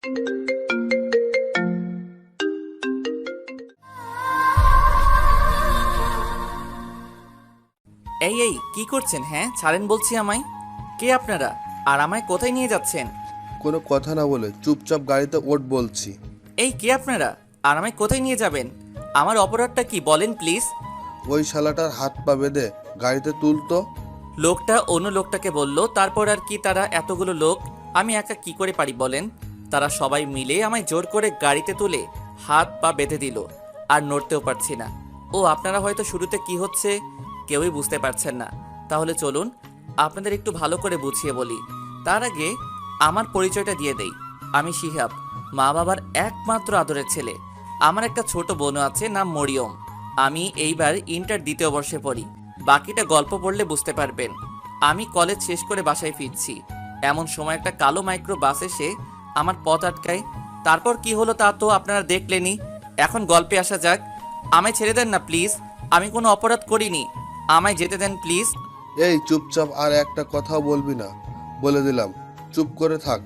এই এই কি করছেন? হ্যাঁ ছাড়েন বলছি আমায়। কে আপনারা আর আমায় কোথায় নিয়ে যাচ্ছেন? কোনো কথা না বলে চুপচাপ গাড়িতে ওঠ বলছি। এই কে আপনারা আর আমায় কোথায় নিয়ে যাবেন? আমার অপরাধটা কি বলেন প্লিজ। ওই শালাটার হাত পা বেঁধে গাড়িতে তুলতো। লোকটা অন্য লোকটাকে বলল। তারপর আর কি, তারা এতগুলো লোক, আমি একা কি করে পারি বলেন? তারা সবাই মিলে আমায় জোর করে গাড়িতে তুলে হাত পা বেঁধে দিল, আর নড়তেও পারছি না। ও আপনারা হয়তো শুরুতে কি হচ্ছে কেউই বুঝতে পারছেন না। তাহলে চলুন আপনাদের একটু ভালো করে বুঝিয়ে বলি। তার আগে আমার পরিচয়টা দিয়ে দেই। আমি শিহাব, মা বাবার একমাত্র আদরের ছেলে। আমার একটা ছোট বোনও আছে, নাম মরিয়ম। আমি এইবার ইন্টার দ্বিতীয় বর্ষে পড়ি। বাকিটা গল্প পড়লে বুঝতে পারবেন। আমি কলেজ শেষ করে বাসায় ফিরছি, এমন সময় একটা কালো মাইক্রো বাস এসে আমার পথ আটকায়। তারপর কি হলো তা তো আপনারা দেখলেনই। এখন গল্পে আসা যাক। আমায় ছেড়ে দেন না প্লিজ, আমি কোনো অপরাধ করিনি, আমায় যেতে দেন প্লিজ। এই চুপচাপ, আর একটা কথাও বলবি না বলে দিলাম, চুপ করে থাক।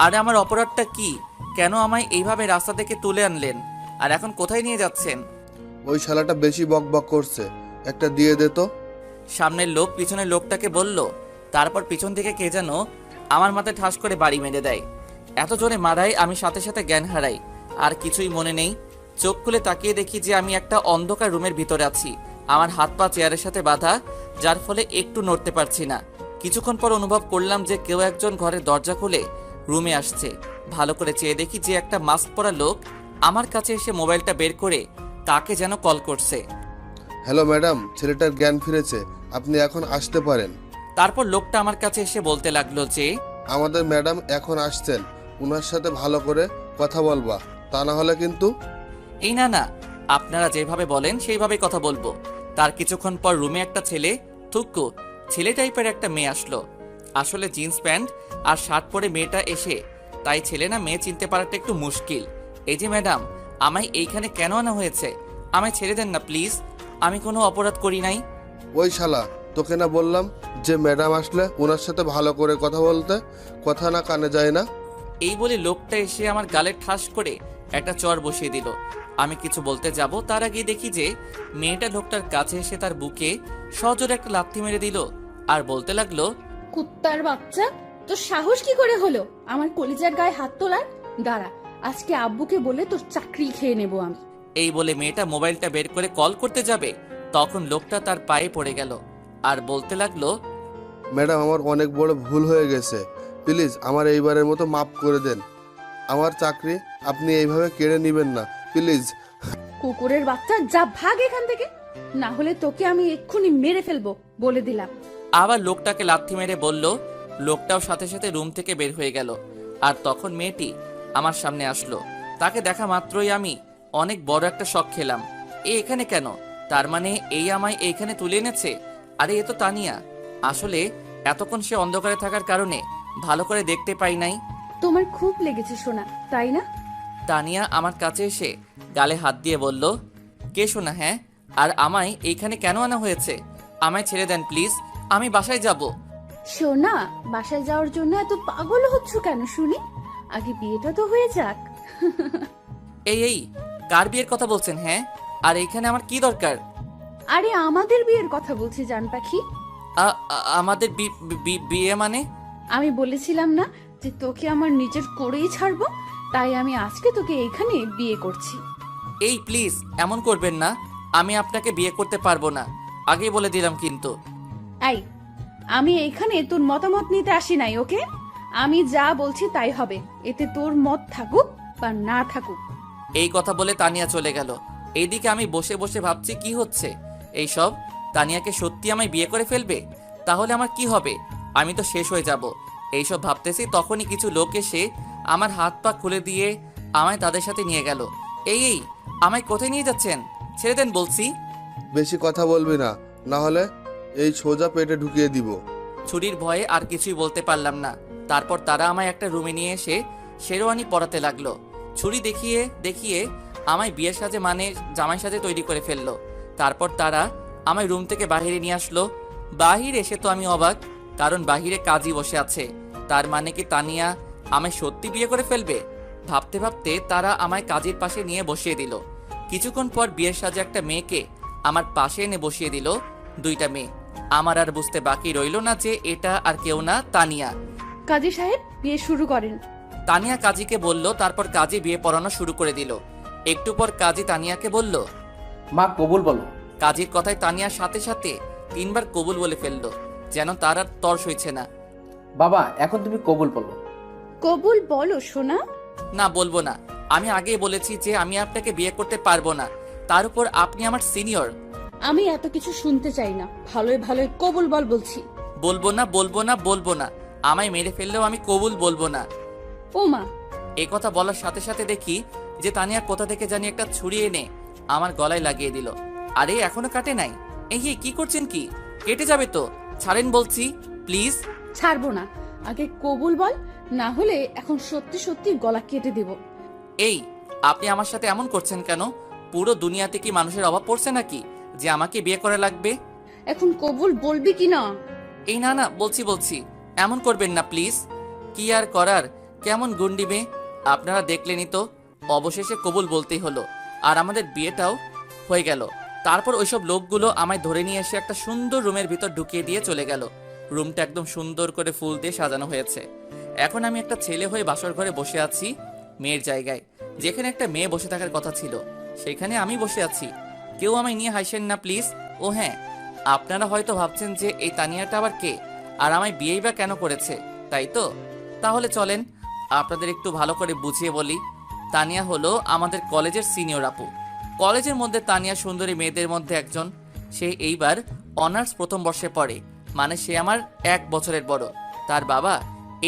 আরে আমার অপরাধটা কি? কেন আমায় এইভাবে রাস্তা থেকে তুলে আনলেন? আর এখন কোথায় নিয়ে যাচ্ছেন? ওই শালাটা বেশি বক বক করছে, একটা দিয়ে দে তো। সামনের লোক পিছনের লোকটাকে বলল। তারপর পিছন থেকে কে যেন আমার মাথায় ঠাস করে বাড়ি মেরে দেয়। এত জোরে মারায় আমি সাথে সাথে জ্ঞান হারাই, আর কিছুই মনে নেই। চোখ খুলে তাকিয়ে দেখি যে আমি একটা অন্ধকার রুমের ভিতরে আছি। আমার হাত পা চেয়ারের সাথে বাঁধা, যার ফলে একটু নড়তে পারছি না। কিছুক্ষণ পর অনুভব করলাম যে কেউ একজন ঘরের দরজা খুলে রুমে আসছে। ভালো করে চেয়ে দেখি যে একটা মাস্ক পরা লোক আমার কাছে এসে মোবাইলটা বের করে কাকে যেন কল করছে। হ্যালো ম্যাডাম, ছেলেটার জ্ঞান ফিরেছে, আপনি এখন আসতে পারেন। তারপর লোকটা আমার কাছে এসে বলতে লাগলো যে আমাদের ম্যাডাম এখন আসছেন, ওনার সাথে ভালো করে কথা বলবা, তা না হলে কিন্তু। এই না না, আপনারা যেভাবে বলেন সেইভাবেই কথা বলবো। তার কিছুক্ষণ পর রুমে একটা ছেলে, থুক্কু ছেলে টাইপের একটা মেয়ে আসলো। আসলে জিন্স প্যান্ট আর শার্ট পরে মেয়েটা এসে, তাই ছেলে না মেয়ে চিনতে পারাটা একটু মুশকিল। এই যে ম্যাডাম, আমায় এইখানে কেন আনা হয়েছে? আমায় ছেড়ে দেন না প্লিজ, আমি কোনো অপরাধ করি নাই। ওই শালা, তোকে না বললাম যে ম্যাডাম আসলে ওনার সাথে ভালো করে কথা বলতে, কথা না কানে যায় না। এই বলে লোকটা এসে আমার গালে ঠাস করে একটা চড় বসিয়ে দিল। আমি কিছু বলতে যাব, তার আগে দেখি যে মেয়েটা লোকটার কাছে এসে তার বুকে সজোরে একটা লাথি মেরে দিল, আর বলতে লাগলো, কুত্তার বাচ্চা, তোর সাহস কি করে হলো আমার কলিজার গায়ে হাত তোলার? দাঁড়া, আজকে আব্বুকে বলে তোর চাকরি খেয়ে নেবো আমি। এই বলে মেয়েটা মোবাইলটা বের করে কল করতে যাবে, তখন লোকটা তার পায়ে পড়ে গেল আর বলতে লাগলো, ম্যাডাম, আমার অনেক বড় ভুল হয়ে গেছে, প্লিজ আমার এইবারের মতো মাফ করে দেন। আমার চাকরি আপনি এইভাবে কেড়ে নেবেন না, প্লিজ। কুকুরের বাচ্চা, যা ভাগ এখান থেকে, না হলে তোকে আমি এক্ষুনি মেরে ফেলবো বলে দিলাম। আবার লোকটাকে লাথি মেরে বলল। লোকটাও সাথে সাথে রুম থেকে বের হয়ে গেল। আর তখন মেয়েটি আমার সামনে আসলো। তাকে দেখা মাত্রই আমি অনেক বড় একটা শক খেলাম। এ এখানে কেন? তার মানে এই আমায় এইখানে তুলে এনেছে। আরে এ তো তানিয়া। আসলে এতক্ষণ সে অন্ধকারে থাকার কারণে ভালো করে দেখতে পাই নাই। তোমার খুব লেগেছে সোনা, তাই না? তানিয়া আমার কাছে এসে গালে হাত দিয়ে বলল, কে শোনা? হ্যাঁ, আর আমায় এইখানে কেন আনা হয়েছে? আমায় ছেড়ে দেন প্লিজ, আমি বাসায় যাব। সোনা, বাসায় যাওয়ার জন্য এত পাগল হচ্ছ কেন শুনি? আগে বিয়েটা তো হয়ে যাক। এই এই কার বিয়ের কথা বলছেন? হ্যাঁ, আর এইখানে আমার কি দরকার? আরে আমাদের বিয়ের কথা বলছি জান পাখি। আমাদের বিয়ে মানে? আমি বলেছিলাম না যে তোকে আমার নিজের করেই ছাড়বো, তাই আমি আজকে তোকে এখানে বিয়ে করছি। এই প্লিজ এমন করবেন না, আমি আপনাকে বিয়ে করতে পারবো না, আগেই বলে দিলাম কিন্তু। এই, আমি এখানে তোর মতামত নিতে আসি নাই, ওকে? আমি যা বলছি তাই হবে, এতে তোর মত থাকুক বা না থাকুক। এই কথা বলে তানিয়া চলে গেল। এইদিকে আমি বসে বসে ভাবছি কি হচ্ছে এইসব। তানিয়াকে সত্যি আমায় বিয়ে করে ফেলবে? তাহলে আমার কি হবে? আমি তো শেষ হয়ে যাব। এইসব ভাবতেছি তখনই কিছু লোক এসে আমার হাত পা খুলে দিয়ে আমায় তাদের সাথে নিয়ে গেল। এই এই আমায় কোথায় নিয়ে যাচ্ছেন? ছেড়ে দেন বলছি। বেশি কথা বলবি না, না হলে এই সোজা পেটে ঢুকিয়ে দিব। ছুরির ভয়ে আর কিছুই বলতে পারলাম না। তারপর তারা আমায় একটা রুমে নিয়ে এসে শেরওয়ানি পরাতে লাগলো। ছুরি দেখিয়ে দেখিয়ে আমায় বিয়ের সাজে মানে জামাই সাজে তৈরি করে ফেললো। তারপর তারা আমায় রুম থেকে বাহিরে নিয়ে আসলো। বাহিরে এসে তো আমি অবাক, কারণ বাহিরে কাজী বসে আছে। তার মানে কি তানিয়া আমায় সত্যি বিয়ে করে ফেলবে? ভাবতে ভাবতে তারা আমায় কাজের পাশে নিয়ে বসিয়ে দিল। কিছুক্ষণ পর বিয়ের সাজে একটা মেয়েকে আমার পাশে এনে বসিয়ে দিল। দুইটা মেয়ে। আমার আর বুঝতে বাকি রইল না যে এটা আর কেউ না, তানিয়া। কাজী সাহেব বিয়ে শুরু করেন। তানিয়া কাজীকে বলল, তারপর কাজী বিয়ে পড়ানো শুরু করে দিল। একটু পর কাজী তানিয়াকে বলল। মা কবুল বলো। কাজীর কথায় তানিয়ার সাথে সাথে 3বার কবুল বলে ফেললো, যেন তার আর তর সইছে না। বাবা এখন তুমি কবুল বলো। কবুল বলো সোনা। না, বলবো না। আমি আগেই বলেছি যে আমি আপনাকে বিয়ে করতে পারবো না। তার উপর আপনি আমার সিনিয়র। আমি এত কিছু শুনতে চাই না, ভালোই ভালোই কবুল বল বলছি। বলবো না, বলবো না, বলবো না। আমায় মেরে ফেললেও আমি কবুল বলবো না। ও মা! এই কথা বলার সাথে সাথে দেখি যে তানিয়া কোথা থেকে জানি একটা ছুরি এনে আমার গলায় লাগিয়ে দিল। আরে এখনো কাটে নাই। এই কি করছেন কি? কেটে যাবে তো, ছাড়েন বলছি, প্লিজ। ছাড়বো না, আগে কবুল বল, না হলে এখন সত্যি সত্যি গলা কেটে দেব। এই, আপনি আমার সাথে এমন করছেন কেন? পুরো দুনিয়াতে কি মানুষের অভাব পড়ছে নাকি যে আমাকে বিয়ে করা লাগবে? এখন কবুল বলবি কি না? এই না না, বলছি, এমন করবেন না প্লিজ। কি আর করার, কেমন গুন্ডি মেয়ে আপনারা দেখলেনই তো। অবশেষে কবুল বলতেই হলো, আর আমাদের বিয়েটাও হয়ে গেল। তারপর ওইসব লোকগুলো আমায় ধরে নিয়ে এসে একটা সুন্দর রুমের ভিতর ঢুকিয়ে দিয়ে চলে গেল। রুমটা একদম সুন্দর করে ফুল দিয়ে সাজানো হয়েছে। এখন আমি একটা ছেলে হয়ে বাসর ঘরে বসে আছি, মেয়ের জায়গায়। যেখানে একটা মেয়ে বসে থাকার কথা ছিল সেখানে আমি বসে আছি। কেউ আমায় নিয়ে হাসেন না প্লিজ। ও হ্যাঁ, আপনারা হয়তো ভাবছেন যে এই তানিয়াটা আবার কে, আর আমায় বিয়েই বা কেন করেছে, তাই তো? তাহলে চলেন আপনাদের একটু ভালো করে বুঝিয়ে বলি। তানিয়া হলো আমাদের কলেজের সিনিয়র আপু। কলেজের মধ্যে তানিয়া সুন্দরী মেয়েদের মধ্যে একজন। সে এইবার অনার্স প্রথম বর্ষে পড়ে, মানে সে আমার 1 বছরের বড়। তার বাবা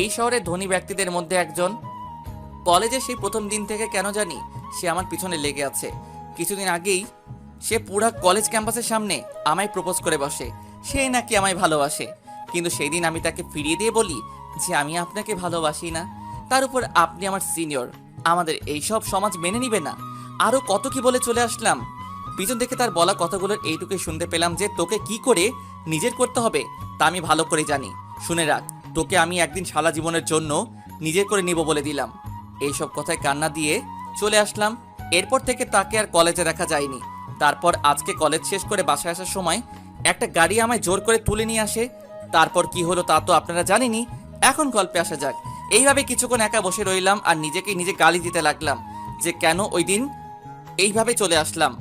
এই শহরের ধনী ব্যক্তিদের মধ্যে একজন। কলেজে সেই প্রথম দিন থেকে কেন জানি সে আমার পিছনে লেগে আছে। কিছুদিন আগেই সে পুরা কলেজ ক্যাম্পাসের সামনে আমায় প্রপোজ করে বসে, সে নাকি আমায় ভালোবাসে। কিন্তু সেই দিন আমি তাকে ফিরিয়ে দিয়ে বলি যে আমি আপনাকে ভালোবাসি না। তার উপর আপনি আমার সিনিয়র, আমাদের এইসব সমাজ মেনে নিবে না। আরো কত কি বলে চলে আসলাম। পিছন থেকে তার বলা কথাগুলোর এইটুকুই শুনতে পেলাম যে তোকে কি করে নিজের করতে হবে তা আমি ভালো করে জানি। শুনে রাখ, তোকে আমি একদিন সারা জীবনের জন্য নিজের করে নিব বলে দিলাম। এইসব কথায় কান্না দিয়ে চলে আসলাম। এরপর থেকে তাকে আর কলেজে দেখা যায়নি। তারপর আজকে কলেজ শেষ করে বাসায় আসার সময় একটা গাড়ি আমায় জোর করে তুলে নিয়ে আসে। তারপর কি হলো তা তো আপনারা জানেনই। এখন গল্পে আসা যাক। এইভাবে কিছুক্ষণ একা বসে রইলাম আর নিজেকে নিজে গালি দিতে লাগলাম যে কেন ওই দিন এইভাবে চলে আসলাম।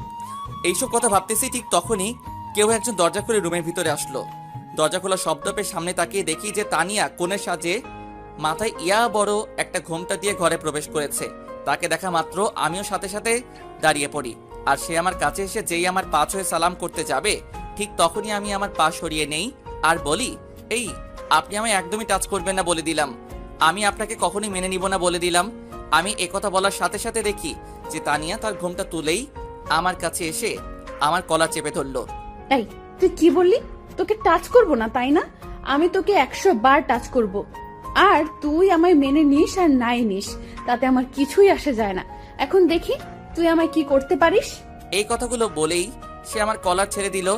এইসব কথা ভাবতেছি ঠিক তখনই কেউ একজন দরজা খুলে রুমের ভিতরে আসলো। দরজা খোলা শব্দ পেয়ে সামনে তাকিয়ে দেখি যে তানিয়া কোণের সাজে মাথায় ইয়া বড় একটা ঘোমটা দিয়ে ঘরে প্রবেশ করেছে। তাকে দেখা মাত্র আমিও সাথে সাথে দাঁড়িয়ে পড়ি, আর সে আমার কাছে এসে যেই আমার পা ছুঁয়ে সালাম করতে যাবে ঠিক তখনই আমি আমার পা সরিয়ে নেই আর বলি, এই আপনি আমায় একদমই টাচ করবেন না বলে দিলাম। আমি আপনাকে কখনোই মেনে নিব না বলে দিলাম। আমি একথা বলার সাথে সাথে দেখি যে তানিয়া তার ঘোমটা তুলেই আমার কাছে এসে আমার কলার চেপে ধরলো। এই তুই কি বললি? তোকে টাচ করব না তাই না? আমি তোকে 100 বার টাচ করব, আর তুই আমায় মেনে নিস আর নাই নিস তাতে আমার কিছুই আসে যায় না। এখন দেখি তুই আমায় কি করতে পারিস। এই কথাগুলো বলেই সে আমার কলার ছেড়ে দিল।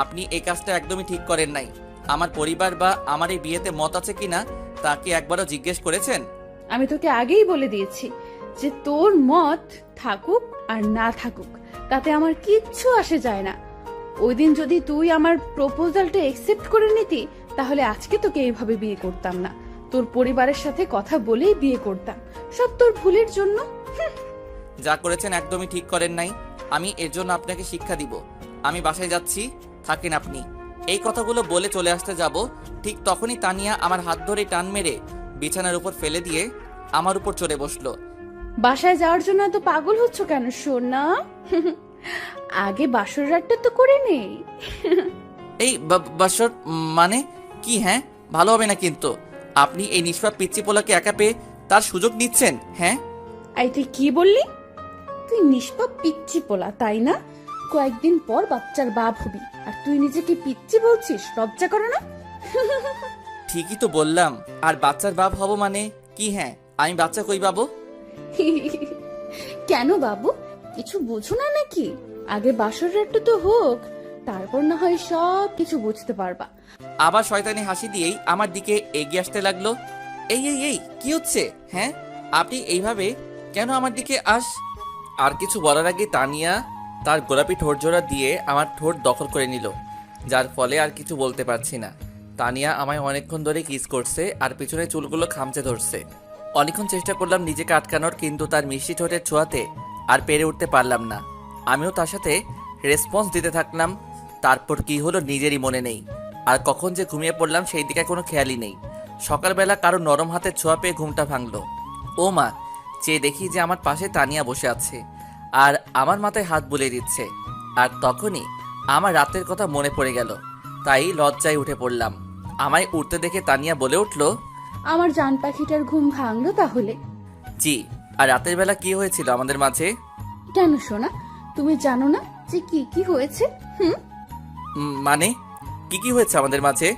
আপনি এই কাজটা একদমই ঠিক করেন নাই। আমার পরিবার বা আমার এই বিয়েতে মত আছে কিনা তা কি একবারও জিজ্ঞেস করেছেন? আমি তোকে আগেই বলে দিয়েছি যে তোর মত থাকুক আর না থাকুক তাতে আমার কিচ্ছু আসে যায় না। ওই দিন যদি তুই আমার প্রপোজালটা একসেপ্ট করে নিতি তাহলে আজকে তোকে এইভাবে বিয়ে করতাম না, তোর পরিবারের সাথে কথা বলেই বিয়ে করতাম। সব তোর ভুলের জন্য। যা করেছেন একদমই ঠিক করেন নাই। আমি এর জন্য আপনাকে শিক্ষা দিব। আমি বাসায় যাচ্ছি, থাকেন আপনি। এই কথাগুলো বলে চলে আসতে যাব ঠিক তখনই তানিয়া আমার হাত ধরে টান মেরে বিছানার উপর ফেলে দিয়ে আমার উপর চড়ে বসলো। বাসায় যাওয়ার জন্য এত পাগল হচ্ছ কেন সোনা? আগে বাসর রাতটা তো করে নেই। এই বাসর মানে কি? হ্যাঁ, ভালো হবে না কিন্তু। আপনি এই নিষ্পাপ পিচ্চি পোলাকে একা পেয়ে তার সুযোগ নিচ্ছেন। হ্যাঁ, এই তুই কি বললি? তুই নিষ্পাপ পিচ্চি পোলা তাই না? কয়েকদিন পর বাচ্চার বাপ হবি আর তুই নিজেকে পিচ্চি বলছিস? লজ্জা করে না? ঠিকই তো বললাম। আর বাচ্চার বাপ হব মানে কি? হ্যাঁ, আমি বাচ্চা কই পাবো? কেন বাবু, কিছু বুঝো না নাকি? আগে বাসর রাতটা তো হোক, তারপর না হয় সব কিছু বুঝতে পারবা। আবার শয়তানি হাসি দিয়েই আমার দিকে এগিয়ে আসতে লাগলো। এই এই এই কি হচ্ছে? হ্যাঁ, আপনি এইভাবে কেন আমার দিকে আর কিছু বলার আগে তানিয়া তার গোলাপি ঠোঁট জোড়া দিয়ে আমার ঠোঁট দখল করে নিল, যার ফলে আর কিছু বলতে পারছি না। তানিয়া আমায় অনেকক্ষণ ধরে কিস করছে আর পিছনে চুলগুলো খামচে ধরছে। অনেকক্ষণ চেষ্টা করলাম নিজেকে আটকানোর, কিন্তু তার মিষ্টি ঠোঁটের ছোঁয়াতে আর পেরে উঠতে পারলাম না। আমিও তার সাথে রেসপন্স দিতে থাকলাম। তারপর কি হলো নিজেরই মনে নেই, আর কখন যে ঘুমিয়ে পড়লাম সেই দিকে কোনো খেয়ালই নেই। সকালবেলা কারো নরম হাতের ছোঁয়া পেয়ে ঘুমটা ভাঙলো। ও মা, চেয়ে দেখি যে আমার পাশে তানিয়া বসে আছে আর আমার মাথায় হাত বুলিয়ে দিচ্ছে। আর তখনই আমার রাতের কথা মনে পড়ে গেল, তাই লজ্জায় উঠে পড়লাম। আমায় উঠতে দেখে তানিয়া বলে উঠল, আমার জান পাখিটার ঘুম ভাঙলো তাহলে? জি। আর রাতের বেলা কি হয়েছিল আমাদের মাঝে? কেন সোনা, তুমি জানো না যে কি কি হয়েছে? মানে কি হয়েছে আমাদের মাঝে?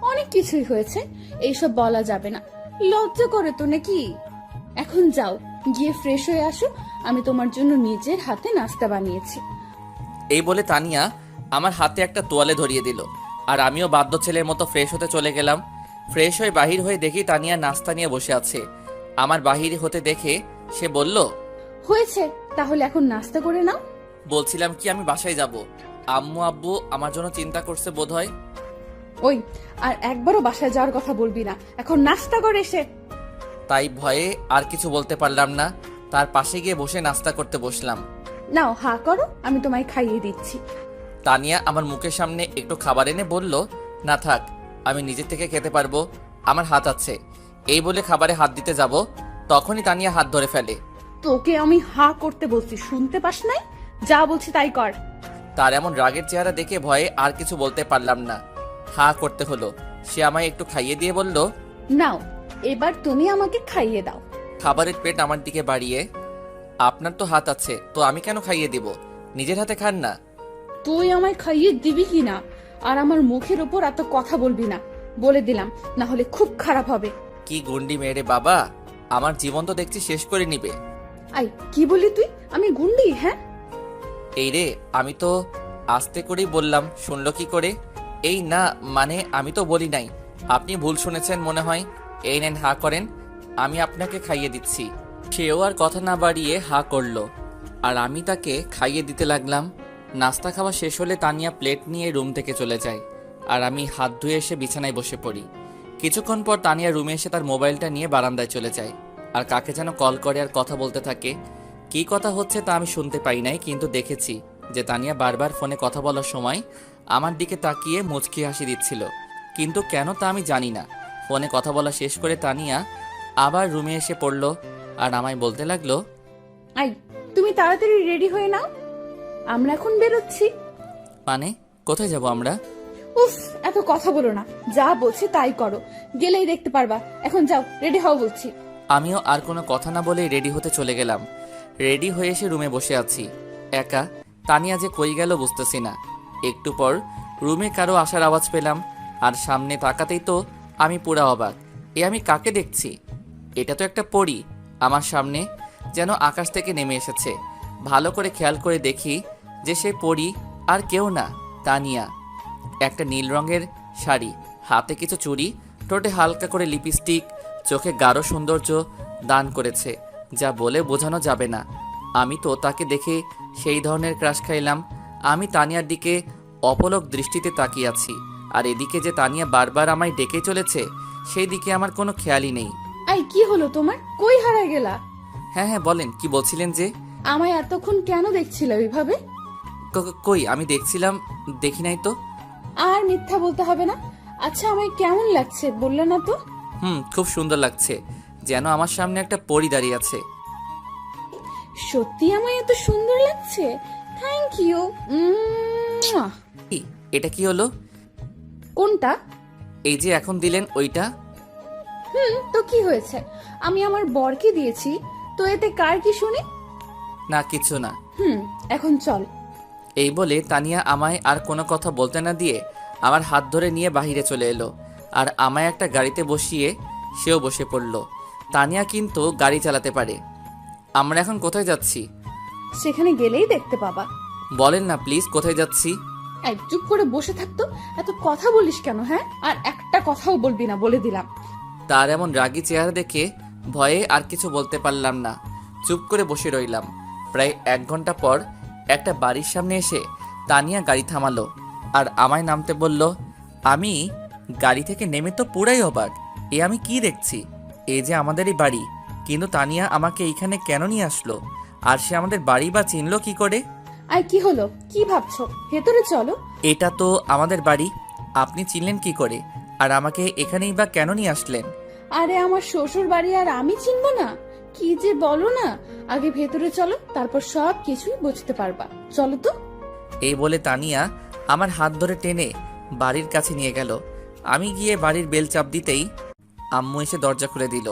অনেক কিছুই হয়েছে, এইসব বলা যাবে না। লজ্জা করে তো নাকি? এখন যাও, গিয়ে ফ্রেশ হয়ে আসো, আমি তোমার জন্য নিজের হাতে নাস্তা বানিয়েছি। এই বলে তানিয়া আমার হাতে একটা তোয়ালে ধরিয়ে দিল, আর আমিও বাধ্য ছেলের মতো ফ্রেশ হতে চলে গেলাম। ফ্রেশ হয়ে বাহির হয়ে দেখি তানিয়া নাস্তা নিয়ে বসে আছে। আমার বাহির হতে দেখে সে বলল, হয়েছে, তাহলে এখন নাস্তা করে নাও। বলছিলাম কি আমি বাসায় যাব, আম্মু আব্বু আমার জন্য চিন্তা করছে বোধহয়। ওই, আর একবারও বাসায় যাওয়ার কথা বলবি না, এখন নাস্তা করে এসে। তাই ভয়ে আর কিছু বলতে পারলাম না, তার পাশে গিয়ে বসে নাস্তা করতে বসলাম। নাও হা করো, আমি তোমায় খাইয়ে দিচ্ছি। তানিয়া আমার মুখের সামনে একটু খাবার এনে বলল, না থাক, আমি নিজে থেকে খেতে পারবো, আমার হাত আছে। এই বলে খাবারে হাত দিতে যাব, তখনই তানিয়া হাত ধরে ফেলে। তোকে আমি হা করতে বলছি, শুনতে পাস নাই? যা বলছি তাই কর। তার এমন রাগের চেহারা দেখে ভয়ে আর কিছু বলতে পারলাম না, হা করতে হলো। সে আমায় একটু খাইয়ে দিয়ে বলল, নাও, এবার তুমি আমাকে খাইয়ে দাও। খাবারের প্লেট আমার দিকে বাড়িয়ে, আপনার তো হাত আছে, তো আমি কেন খাইয়ে দিব, নিজের হাতে খান না। তুই আমায় খাইয়ে দিবি কি না, আর আমার মুখের উপর এত কথা বলবি না, বলে দিলাম, না হলে খুব খারাপ হবে। কি গুন্ডি মেরে বাবা, আমার জীবন তো দেখছি শেষ করে নিবে। আই, কি বলি তুই? আমি গুন্ডি? হ্যাঁ, এই রে, আমি তো আস্তে করেই বললাম, শুনলো কি করে? এই না, মানে আমি তো বলি নাই, আপনি ভুল শুনেছেন মনে হয়। এই নেন, হা করেন, আমি আপনাকে খাইয়ে দিচ্ছি। সেও আর কথা না বাড়িয়ে হা করলো, আর আমি তাকে খাইয়ে দিতে লাগলাম। নাস্তা খাওয়া শেষ হলে তানিয়া প্লেট নিয়ে রুম থেকে চলে যায়, আর আমি হাত ধুয়ে এসে বিছানায় বসে পড়ি। কিছুক্ষণ পর তানিয়া রুমে এসে তার মোবাইলটা নিয়ে বারান্দায় চলে যায়, আর কাকে যেন কল করে আর কথা বলতে থাকে। কি কথা হচ্ছে তা আমি শুনতে পাই নাই, কিন্তু দেখেছি যে তানিয়া বারবার ফোনে কথা বলার সময় আমার দিকে তাকিয়ে মুচকি হাসি দিচ্ছিল, কিন্তু কেন তা আমি জানি না। ফোনে কথা বলা শেষ করে তানিয়া আবার রুমে এসে পড়লো, আর আমায় বলতে লাগলো, আই, তুমি তাড়াতাড়ি রেডি হয়ে নাও, আমরা এখন বেরোচ্ছি। মানে কোথায় যাব আমরা? উফ, এত কথা বলো না, যা বলছি তাই করো, গেলেই দেখতে পারবা। এখন যাও, রেডি হও বলছি। আমিও আর কোনো কথা না বলেই রেডি হতে চলে গেলাম। রেডি হয়ে এসে রুমে বসে আছি একা। তানিয়া যে কই গেল বুঝতেছি না। একটু পর রুমে কারো আসার আওয়াজ পেলাম, আর সামনে তাকাতেই তো আমি পুরা অবাক। আমি কাকে দেখছি? এটা তো একটা পরী আমার সামনে, যেন আকাশ থেকে নেমে এসেছে। ভালো করে খেয়াল করে দেখি যে সে পরী আর কেউ না, তানিয়া। একটা নীল রঙের শাড়ি, হাতে কিছু চুড়ি, ঠোঁটে হালকা করে লিপস্টিক, চোখে গাঢ় সৌন্দর্য দান করেছে, যা বলে বোঝানো যাবে না। আমি তো তাকে দেখে সেই ধরনের ক্রাশ খাইলাম। আমি তানিয়ার দিকে অপলক দৃষ্টিতে তাকিয়ে আছি, আর এদিকে যে তানিয়া বারবার আমায় ডেকে চলেছে সেই দিকে আমার কোনো খেয়ালই নেই। আই, কি হলো তোমার? কই হারায় গেলা? হ্যাঁ হ্যাঁ বলেন, কি বলছিলেন যে? আমায় এতক্ষণ কেন দেখছিল ওইভাবে? কই আমি দেখছিলাম, দেখি নাই তো। আর মিথ্যা বলতে হবে না। আচ্ছা, আমায় কেমন লাগছে বললে না তো? খুব সুন্দর লাগছে, যেন আমার সামনে একটা পরী দাঁড়িয়ে আছে। সত্যি আমায় এত সুন্দর লাগছে? Thank you. কি, এটা কি হলো? কোনটা? এই যে এখন দিলেন ওইটা। তো কি হয়েছে? আমি আমার বরকে দিয়েছি, তো এতে কার কি শুনি? না কিছু না। এখন চল। এই বলে তানিয়া আমায় আর কোনো কথা বলতে না দিয়ে আমার হাত ধরে নিয়ে বাহিরে চলে এলো, আর আমায় একটা গাড়িতে বসিয়ে সেও বসে পড়ল। তানিয়া কিন্তু গাড়ি চালাতে পারে। আমরা এখন কোথায় যাচ্ছি? সেখানে গেলেই দেখতে পাবা। বলেন না প্লিজ, কোথায় যাচ্ছি? এই, চুপ করে বসে থাকতো, এত কথা বলিস কেন? হ্যাঁ, আর একটা কথাও বলবি না, বলে দিলাম। তার এমন রাগী চেহারা দেখে ভয়ে আর কিছু বলতে পারলাম না, চুপ করে বসে রইলাম। প্রায় 1 ঘন্টা পর একটা বাড়ির সামনে এসে তানিয়া গাড়ি থামালো আর আমায় নামতে বলল। আমি গাড়ি থেকে নেমে তো পুরাই অবাক। আমি কি দেখছি? এই যে আমাদেরই বাড়ি, কিন্তু তানিয়া আমাকে এইখানে কেন নিয়ে আসলো? আর সে আমাদের বাড়ি বা চিনলো কি করে? আর কি হলো, কি ভাবছো? ভেতরে চলো। এটা তো আমাদের বাড়ি, আপনি চিনলেন কি করে? আর আমাকে এখানেই বা কেন নিয়ে আসলেন? আরে আমার শ্বশুর বাড়ি আর আমি চিনবো না? কি যে বলো না। আগে ভেতরে চলো, তারপর সব কিছুই বুঝতে পারবা। চলো তো। এই বলে তানিয়া আমার হাত ধরে টেনে বাড়ির কাছে নিয়ে গেল। আমি গিয়ে বাড়ির বেল চাপ দিতেই আম্মু এসে দরজা খুলে দিল।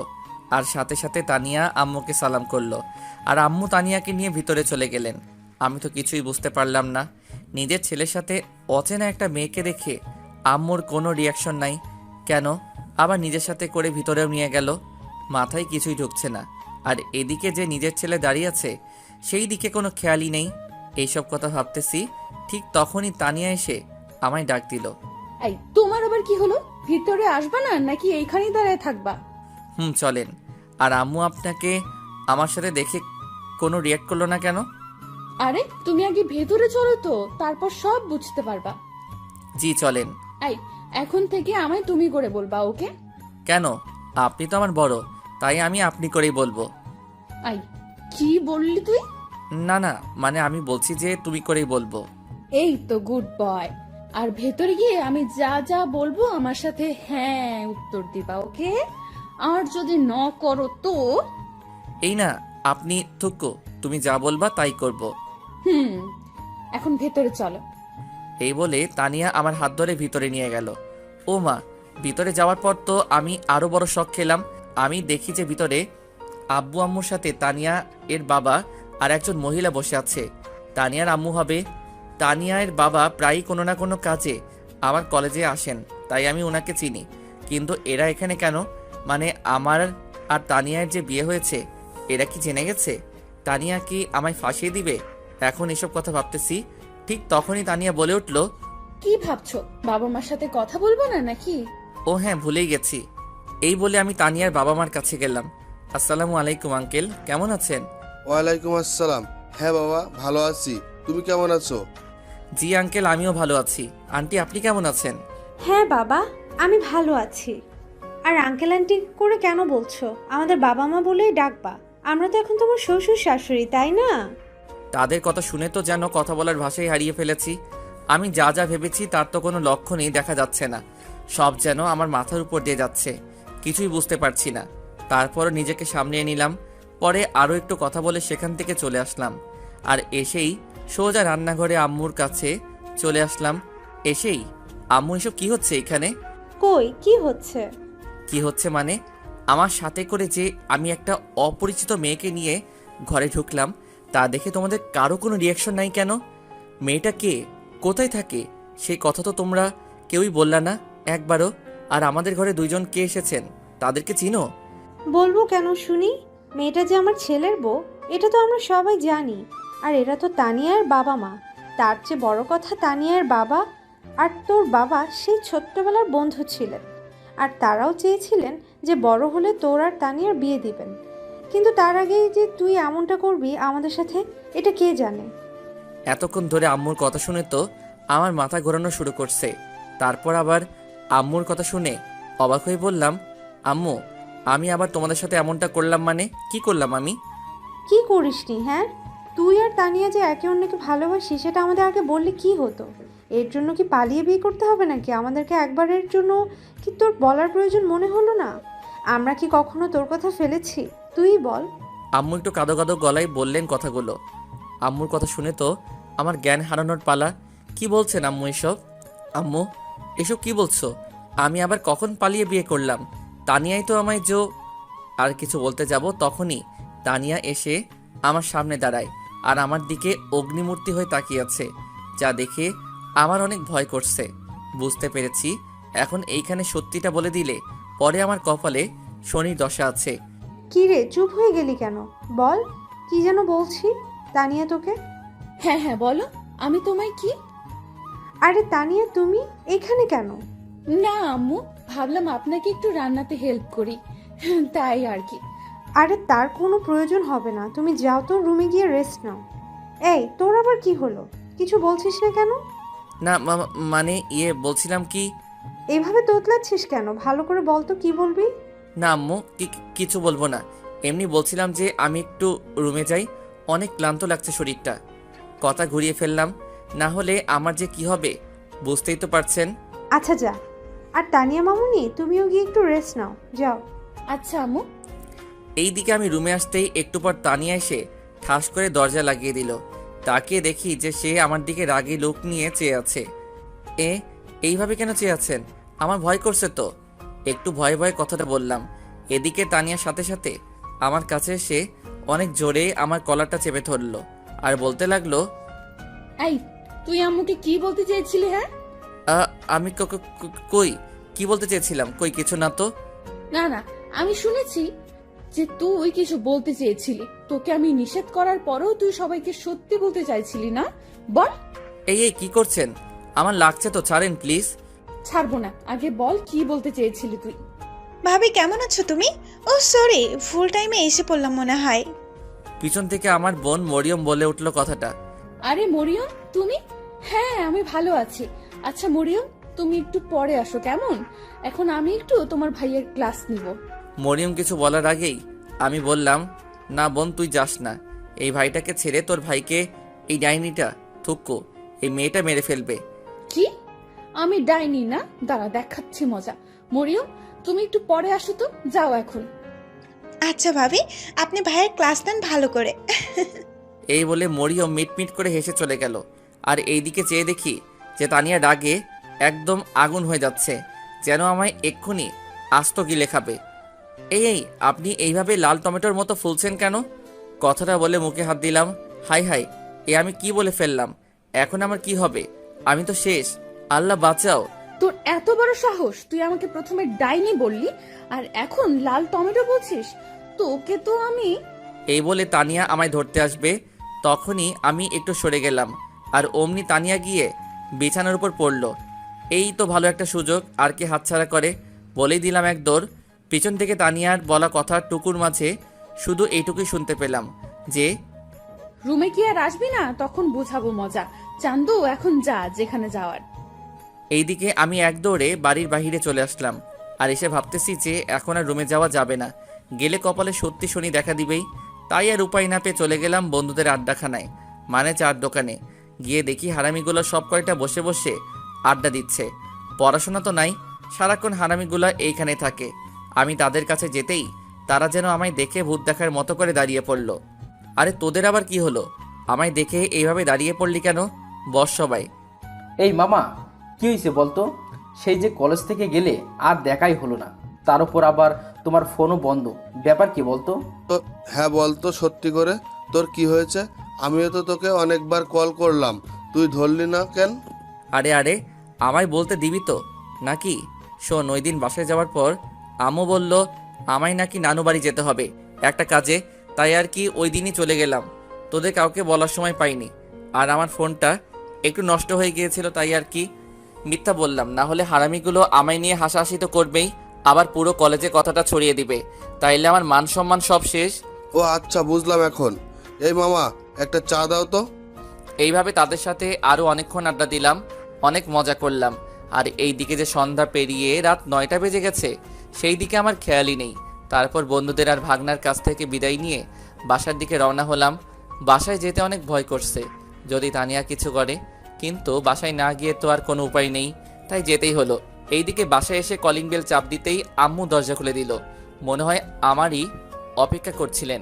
আর সাথে সাথে তানিয়া আম্মুকে সালাম করলো। আর আম্মু তানিয়াকে নিয়ে ভিতরে চলে গেলেন। আমি তো কিছুই বুঝতে পারলাম না। নিজের ছেলের সাথে অচেনা একটা মেয়েকে দেখে আম্মুর কোনো রিয়াকশন নাই কেন? আবার নিজের সাথে করে ভিতরেও নিয়ে গেল। মাথায় কিছুই ঢুকছে না। আর এদিকে যে নিজের ছেলে দাঁড়িয়ে আছে, সেই দিকে কোনো খেয়ালই নেই। এইসব কথা ভাবতেছি, ঠিক তখনই তানিয়া এসে আমায় ডাক দিল। এই তোমার আবার কি হলো? ভিতরে আসবা না নাকি এইখানেই দাঁড়ায় থাকবা? চলেন। আর আম্মু আপনাকে আমার সাথে দেখে কোনো রিয়াক্ট করলো না কেন? আরে তুমি আগে ভেতরে চলো তো, তারপর সব বুঝতে পারবা। জি চলেন। এই এখন থেকে আমায় তুমি করে বলবা, ওকে? কেন? আপনি তো আমার বড়, তাই আমি আপনি করেই বলবো। এই কি বললি তুই? না না, মানে আমি বলছি যে তুমি করেই বলবো। এই তো গুড বয়। আর ভেতরে গিয়ে আমি যা যা বলবো আমার সাথে হ্যাঁ উত্তর দিবা, ওকে? আর যদি ন করো তো? এই না, আপনি থুকু, তুমি যা বলবা তাই করব। এখন ভেতরে চলো। এই বলে তানিয়া আমার হাত ধরে ভিতরে নিয়ে গেল। ও মা, ভিতরে যাওয়ার পর তো আমি আরো বড় শক খেলাম। আমি দেখি যে ভিতরে আব্বু আম্মুর সাথে তানিয়া এর বাবা আর একজন মহিলা বসে আছে। তানিয়ার আম্মু হবে। তানিয়া এর বাবা প্রায়ই কোনো না কোনো কাজে আমার কলেজে আসেন, তাই আমি ওনাকে চিনি। কিন্তু এরা এখানে কেন? মানে আমার আর তানিয়ার যে বিয়ে হয়েছে, এরা কি জেনে গেছে? তানিয়া কি আমায় ফাঁসিয়ে দিবে? এখন এসব কথা ভাবতেছি, ঠিক তখনই তানিয়া বলে উঠল। কি ভাবছো? বাবা মার সাথে কথা বলবো না নাকি? ও হ্যাঁ, ভুলেই গেছি। এই বলে আমি তানিয়ার বাবা মার কাছে গেলাম। আসসালামু আলাইকুম আঙ্কেল, কেমন আছেন? ওয়ালাইকুম আসসালাম। হ্যাঁ বাবা, ভালো আছি। তুমি কেমন আছো? জি আঙ্কেল, আমিও ভালো আছি। আন্টি, আপনি কেমন আছেন? হ্যাঁ বাবা, আমি ভালো আছি। আর আঙ্কেল আন্টি করে কেন বলছো? আমাদের বাবা মা বলেই ডাকবা। আমরা তো এখন তোমার শ্বশুর শাশুড়ি, তাই না? তাদের কথা শুনে তো যেন কথা বলার ভাষাই হারিয়ে ফেলেছি। আমি যা যা ভেবেছি তার তো কোনো লক্ষণই দেখা যাচ্ছে না। সব যেন আমার মাথার উপর দিয়ে যাচ্ছে, কিছুই বুঝতে পারছি না। তারপর নিজেকে সামলিয়ে নিলাম। পরে আরও একটু কথা বলে সেখান থেকে চলে আসলাম। আর এসেই সোজা রান্নাঘরে আম্মুর কাছে চলে আসলাম। এসেই আম্মু, এসব কি হচ্ছে এখানে? কই কি হচ্ছে? কি হচ্ছে মানে? আমার সাথে করে যে আমি একটা অপরিচিত মেয়েকে নিয়ে ঘরে ঢুকলাম, তা দেখে তোমাদের কারো কোনো রিয়াকশন নাই কেন? মেয়েটা কে, কোথায় থাকে, সেই কথা তো তোমরা কেউই বললা না একবারও। আর আমাদের ঘরে 2 জন কে এসেছেন, তাদেরকে চিনো? বলবো কেন শুনি? মেয়েটা যে আমার ছেলের বউ, এটা তো আমরা সবাই জানি। আর এরা তো তানিয়ার বাবা মা। তার চেয়ে বড় কথা, তানিয়ার বাবা আর তোর বাবা সেই ছোট্টবেলার বন্ধু ছিলেন। আর তারাও চেয়েছিলেন যে বড় হলে তোর আর তানিয়ার বিয়ে দিবেন। কিন্তু তার আগেই যে তুই এমনটা করবি আমাদের সাথে, এটা কে জানে? এতক্ষণ ধরে আম্মুর কথা শুনে তো আমার মাথা ঘোরানো শুরু করছে। তারপর আবার আম্মুর কথা শুনে অবাক হয়ে বললাম, আম্মু, আমি আবার তোমাদের সাথে এমনটা করলাম মানে? কি করলাম আমি? কি করিসনি? হ্যাঁ, তুই আর তানিয়া যে একে অন্যকে ভালোবাসি সেটা আমাদের আগে বললে কি হতো? এর জন্য কি পালিয়ে বিয়ে করতে হবে নাকি আমাদেরকে? একবারের জন্য কি তোর বলার প্রয়োজন মনে হলো না? আমরা কি কখনো তোর কথা ফেলেছি? তুই বল। আম্মু একটু কাঁদো কাঁদো গলায় বললেন কথাগুলো। আম্মুর কথা শুনে তো আমার জ্ঞান হারানোর পালা। কি বলছেন আম্মু এসব? আম্মু, এসব কি বলছো? আমি আবার কখন পালিয়ে বিয়ে করলাম? তানিয়াই তো আমায় আর কিছু বলতে যাব, তখনই তানিয়া এসে আমার সামনে দাঁড়ায় আর আমার দিকে অগ্নিমূর্তি হয়ে তাকিয়ে আছে, যা দেখে আমার অনেক ভয় করছে। বুঝতে পেরেছি এখন এইখানে সত্যিটা বলে দিলে পরে আমার কপালে শনির দশা আছে। কি রে, চুপ হয়ে গেলি কেন? বল, কি যেন বলছি। তানিয়া তোকে? হ্যাঁ হ্যাঁ বলো, আমি তোমায় কি? আরে তানিয়া, তুমি এখানে কেন? না আম্মু, ভাবলাম আপনাকে একটু রান্নাতে হেল্প করি, তাই আর কি। আরে তার কোনো প্রয়োজন হবে না, তুমি যাও তো রুমে গিয়ে রেস্ট নাও। এই তোর আবার কি হলো, কিছু বলছিস না কেন? না মানে বলছিলাম কি, এভাবে তোতলাচ্ছিস কেন, ভালো করে বল তো কি বলবি। না আম্মু কিছু বলবো না, এমনি বলছিলাম যে আমি একটু রুমে যাই, অনেক ক্লান্ত লাগছে শরীরটা। কথা ঘুরিয়ে ফেললাম, না হলে আমার যে কি হবে বুঝতেই তো পারছেন। আচ্ছা যা। আর তানিয়া মামুনি, তুমিও গিয়ে একটু রেস্ট নাও, যাও। আচ্ছা আম্মু। এইদিকে আমি রুমে আসতেই একটু পর তানিয়া এসে ঠাস করে দরজা লাগিয়ে দিল। তাকিয়ে দেখি যে সে আমার দিকে রাগী লোক নিয়ে চেয়ে আছে। এইভাবে কেন চেয়ে আছেন? আমার ভয় করছে তো। একটু ভয়ে ভয়ে কথাটা বললাম। এদিকে তানিয়ার সাথে সাথে আমার কাছে এসে অনেক জোরে আমার কলারটা চেপে ধরলো আর বলতে লাগলো, এই তুই আম্মুকে কি বলতে চেয়েছিলি? হ্যাঁ আমি কই কি বলতে চেয়েছিলাম? কই কিছু না তো। না না, আমি শুনেছি যে তুই কিছু বলতে চেয়েছিলি, তোকে আমি নিষেধ করার পরেও তুই সবাইকে সত্যি বলতে চাইছিলি না, বল। এই কি করছেন? আমার লাগছে তো, ছাড়েন প্লিজ। ছাড়বো না, আগে বল কি বলতে চেয়েছিলি তুই। ভাবি কেমন আছো তুমি? ও সরি, ফুল টাইমে এসে পড়লাম মনে হয়। পিছন থেকে আমার বোন মরিয়ম বলে উঠলো কথাটা। আরে মরিয়ম তুমি? হ্যাঁ আমি ভালো আছি। আচ্ছা মরিয়ম, তুমি একটু পরে আসো কেমন? এখন আমি একটু তোমার ভাইয়ের ক্লাস নিব। মরিয়ম কিছু বলার আগেই আমি বললাম, না বোন তুই যাস না, এই ভাইটাকে ছেড়ে তোর ভাইকে, এই ডাইনিটা থুক্কো, এই মেয়েটা মেরে ফেলবে। কি? আমি ডাইনি না? দাঁড়া দেখাচ্ছি মজা। মরিয়ম তুমি একটু পরে আসো তো, যাও এখন। আচ্ছা ভাবি, আপনি ভাইয়ের ক্লাস নেন ভালো করে। এই বলে মরিয়ম মিটমিট করে হেসে চলে গেল। আর এইদিকে চেয়ে দেখি যে তানিয়া রাগে একদম আগুন হয়ে যাচ্ছে, যেন আমায় এক্ষুনি আস্ত গিলে খাবে। এই আপনি এইভাবে লাল টমেটোর মতো ফুলছেন কেন? কথাটা বলে মুখে হাত দিলাম। হাই হাই, আমি কি বলে ফেললাম? এখন আমার কি হবে? আমি তো শেষ, আল্লাহ বাঁচাও। তোর এত বড় সাহস, তুই আমাকে প্রথমে ডাইনি বললি আর এখন লাল টমেটো বলছিস? তোকে তো আমি। এই বলে তানিয়া আমায় ধরতে আসবে, তখনই আমি একটু সরে গেলাম আর অমনি তানিয়া গিয়ে বিছানার উপর পড়ল। এই তো ভালো একটা সুযোগ, আর কি হাতছাড়া করে। বলেই দিলাম এক দৌড়। পিছন থেকে তানিয়ার বলা কথা টুকুর মাঝে শুধু এইটুকুই শুনতে পেলাম যে, রুমে কি আর আসবি না? তখন বুঝাবো মজা। চান্দু এখন যা যেখানে যাওয়ার। এইদিকে আমি এক দৌড়ে বাড়ির বাহিরে চলে আসলাম আর এসে ভাবতেছি যে এখন আর রুমে যাওয়া যাবে না, গেলে কপালে সত্যি শনি দেখা দিবেই। তাই আর উপায় না পেয়ে চলে গেলাম বন্ধুদের আড্ডাখানায়, মানে চার দোকানে। গিয়ে দেখি হারামিগুলো সব কয়টা বসে বসে আড্ডা দিচ্ছে। পড়াশোনা তো নাই, সারাক্ষণ হারামিগুলো এইখানে থাকে। আমি তাদের কাছে যেতেই তারা যেন আমায় দেখে ভূত দেখার মতো করে দাঁড়িয়ে পড়ল। আরে তোদের আবার কি হলো? আমায় দেখে এইভাবে দাঁড়িয়ে পড়লি কেন? বস সবাই। এই মামা, কি হয়েছে বলতো? সেই যে কলেজ থেকে গেলে আর দেখাই হলো না, তার উপর আবার তোমার ফোনও বন্ধ, ব্যাপার কি বলতো? তো হ্যাঁ বলতো সত্যি করে, তোর কি হয়েছে? আমিও তো তোকে অনেকবার কল করলাম, তুই ধরলি না কেন? আরে আমায় বলতে দিবি তো নাকি? শোন, ওই দিন বাসায় যাওয়ার পর আম্মু বলল আমায় নাকি নানু বাড়ি যেতে হবে একটা কাজে, তাই আর কি ওই দিনই চলে গেলাম। তোদের কাউকে বলার সময় পাইনি, আর আমার ফোনটা একটু নষ্ট হয়ে গিয়েছিল, তাই আর কি মিথ্যা বললাম। না হলে হারামিগুলো আমায় নিয়ে হাসাহাসি তো করবেই, আবার পুরো কলেজে কথাটা ছড়িয়ে দিবে, তাইলে আমার মান সম্মান সব শেষ। ও আচ্ছা বুঝলাম এখন। এই মামা, একটা চা দাও তো। এইভাবে তাদের সাথে আরও অনেকক্ষণ আড্ডা দিলাম, অনেক মজা করলাম। আর এই দিকে যে সন্ধ্যা পেরিয়ে রাত 9টা বেজে গেছে, সেই দিকে আমার খেয়ালই নেই। তারপর বন্ধুদের আর ভাগনার কাছ থেকে বিদায় নিয়ে বাসার দিকে রওনা হলাম। বাসায় যেতে অনেক ভয় করছে, যদি তানিয়া কিছু করে, কিন্তু বাসায় না গিয়ে তো আর কোনো উপায় নেই, তাই যেতেই হলো। এইদিকে বাসায় এসে কলিং বেল চাপ দিতেই আম্মু দরজা খুলে দিল। মনে হয় আমারই অপেক্ষা করছিলেন।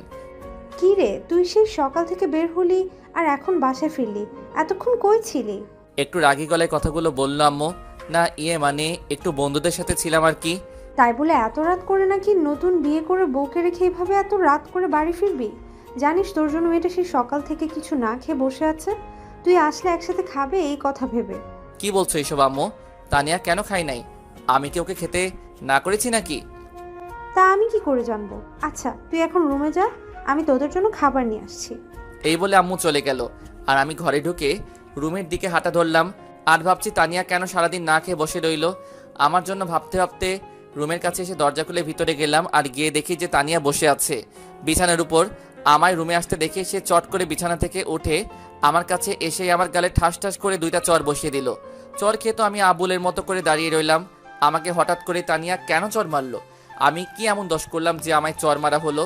কি রে, তুই সেই সকাল থেকে বের হলি আর এখন বাসায় ফিরলি, এতক্ষণ কই ছিলি? একটু রাগী গলায় কথাগুলো বললো আম্মু। না মানে একটু বন্ধুদের সাথে ছিলাম আর কি। তাই বলে এত রাত করে নাকি নতুন বিয়ে করে বউকে রেখে এভাবে এত রাত করে বাড়ি ফিরবি? জানিস তোর জন্য মেয়েটা সেই সকাল থেকে কিছু না খেয়ে বসে আছে, তুই আসলে একসাথে খাবে এই কথা ভেবে। কি বলছো এইসব আম্মু? তানিয়া কেন খাই নাই? আমি কি ওকে খেতে না করেছি নাকি? তা আমি কি করে জানবো? আচ্ছা তুই এখন রুমে যা, আমি তোদের জন্য খাবার নিয়ে আসছি। এই বলে আম্মু চলে গেল আর আমি ঘরে ঢুকে রুমের দিকে হাঁটা ধরলাম। আর ভাবছি তানিয়া কেন সারাদিন না খেয়ে বসে রইল। আমার জন্য ভাবতে ভাবতে রুমের কাছে এসে দরজা খুলে ভিতরে গেলাম আর গিয়ে দেখি যে তানিয়া বসে আছে বিছানার উপর। আমায় রুমে আসতে দেখে সে চট করে বিছানা থেকে উঠে আমার কাছে এসে আমার গালে ঠাস ঠাস করে 2টা চর বসিয়ে দিল। চর খেয়ে তো আমি আবুলের মতো করে দাঁড়িয়ে রইলাম। আমাকে হঠাৎ করে তানিয়া কেন চর মারলো? আমি কি এমন দোষ করলাম যে আমায় চর মারা হলো?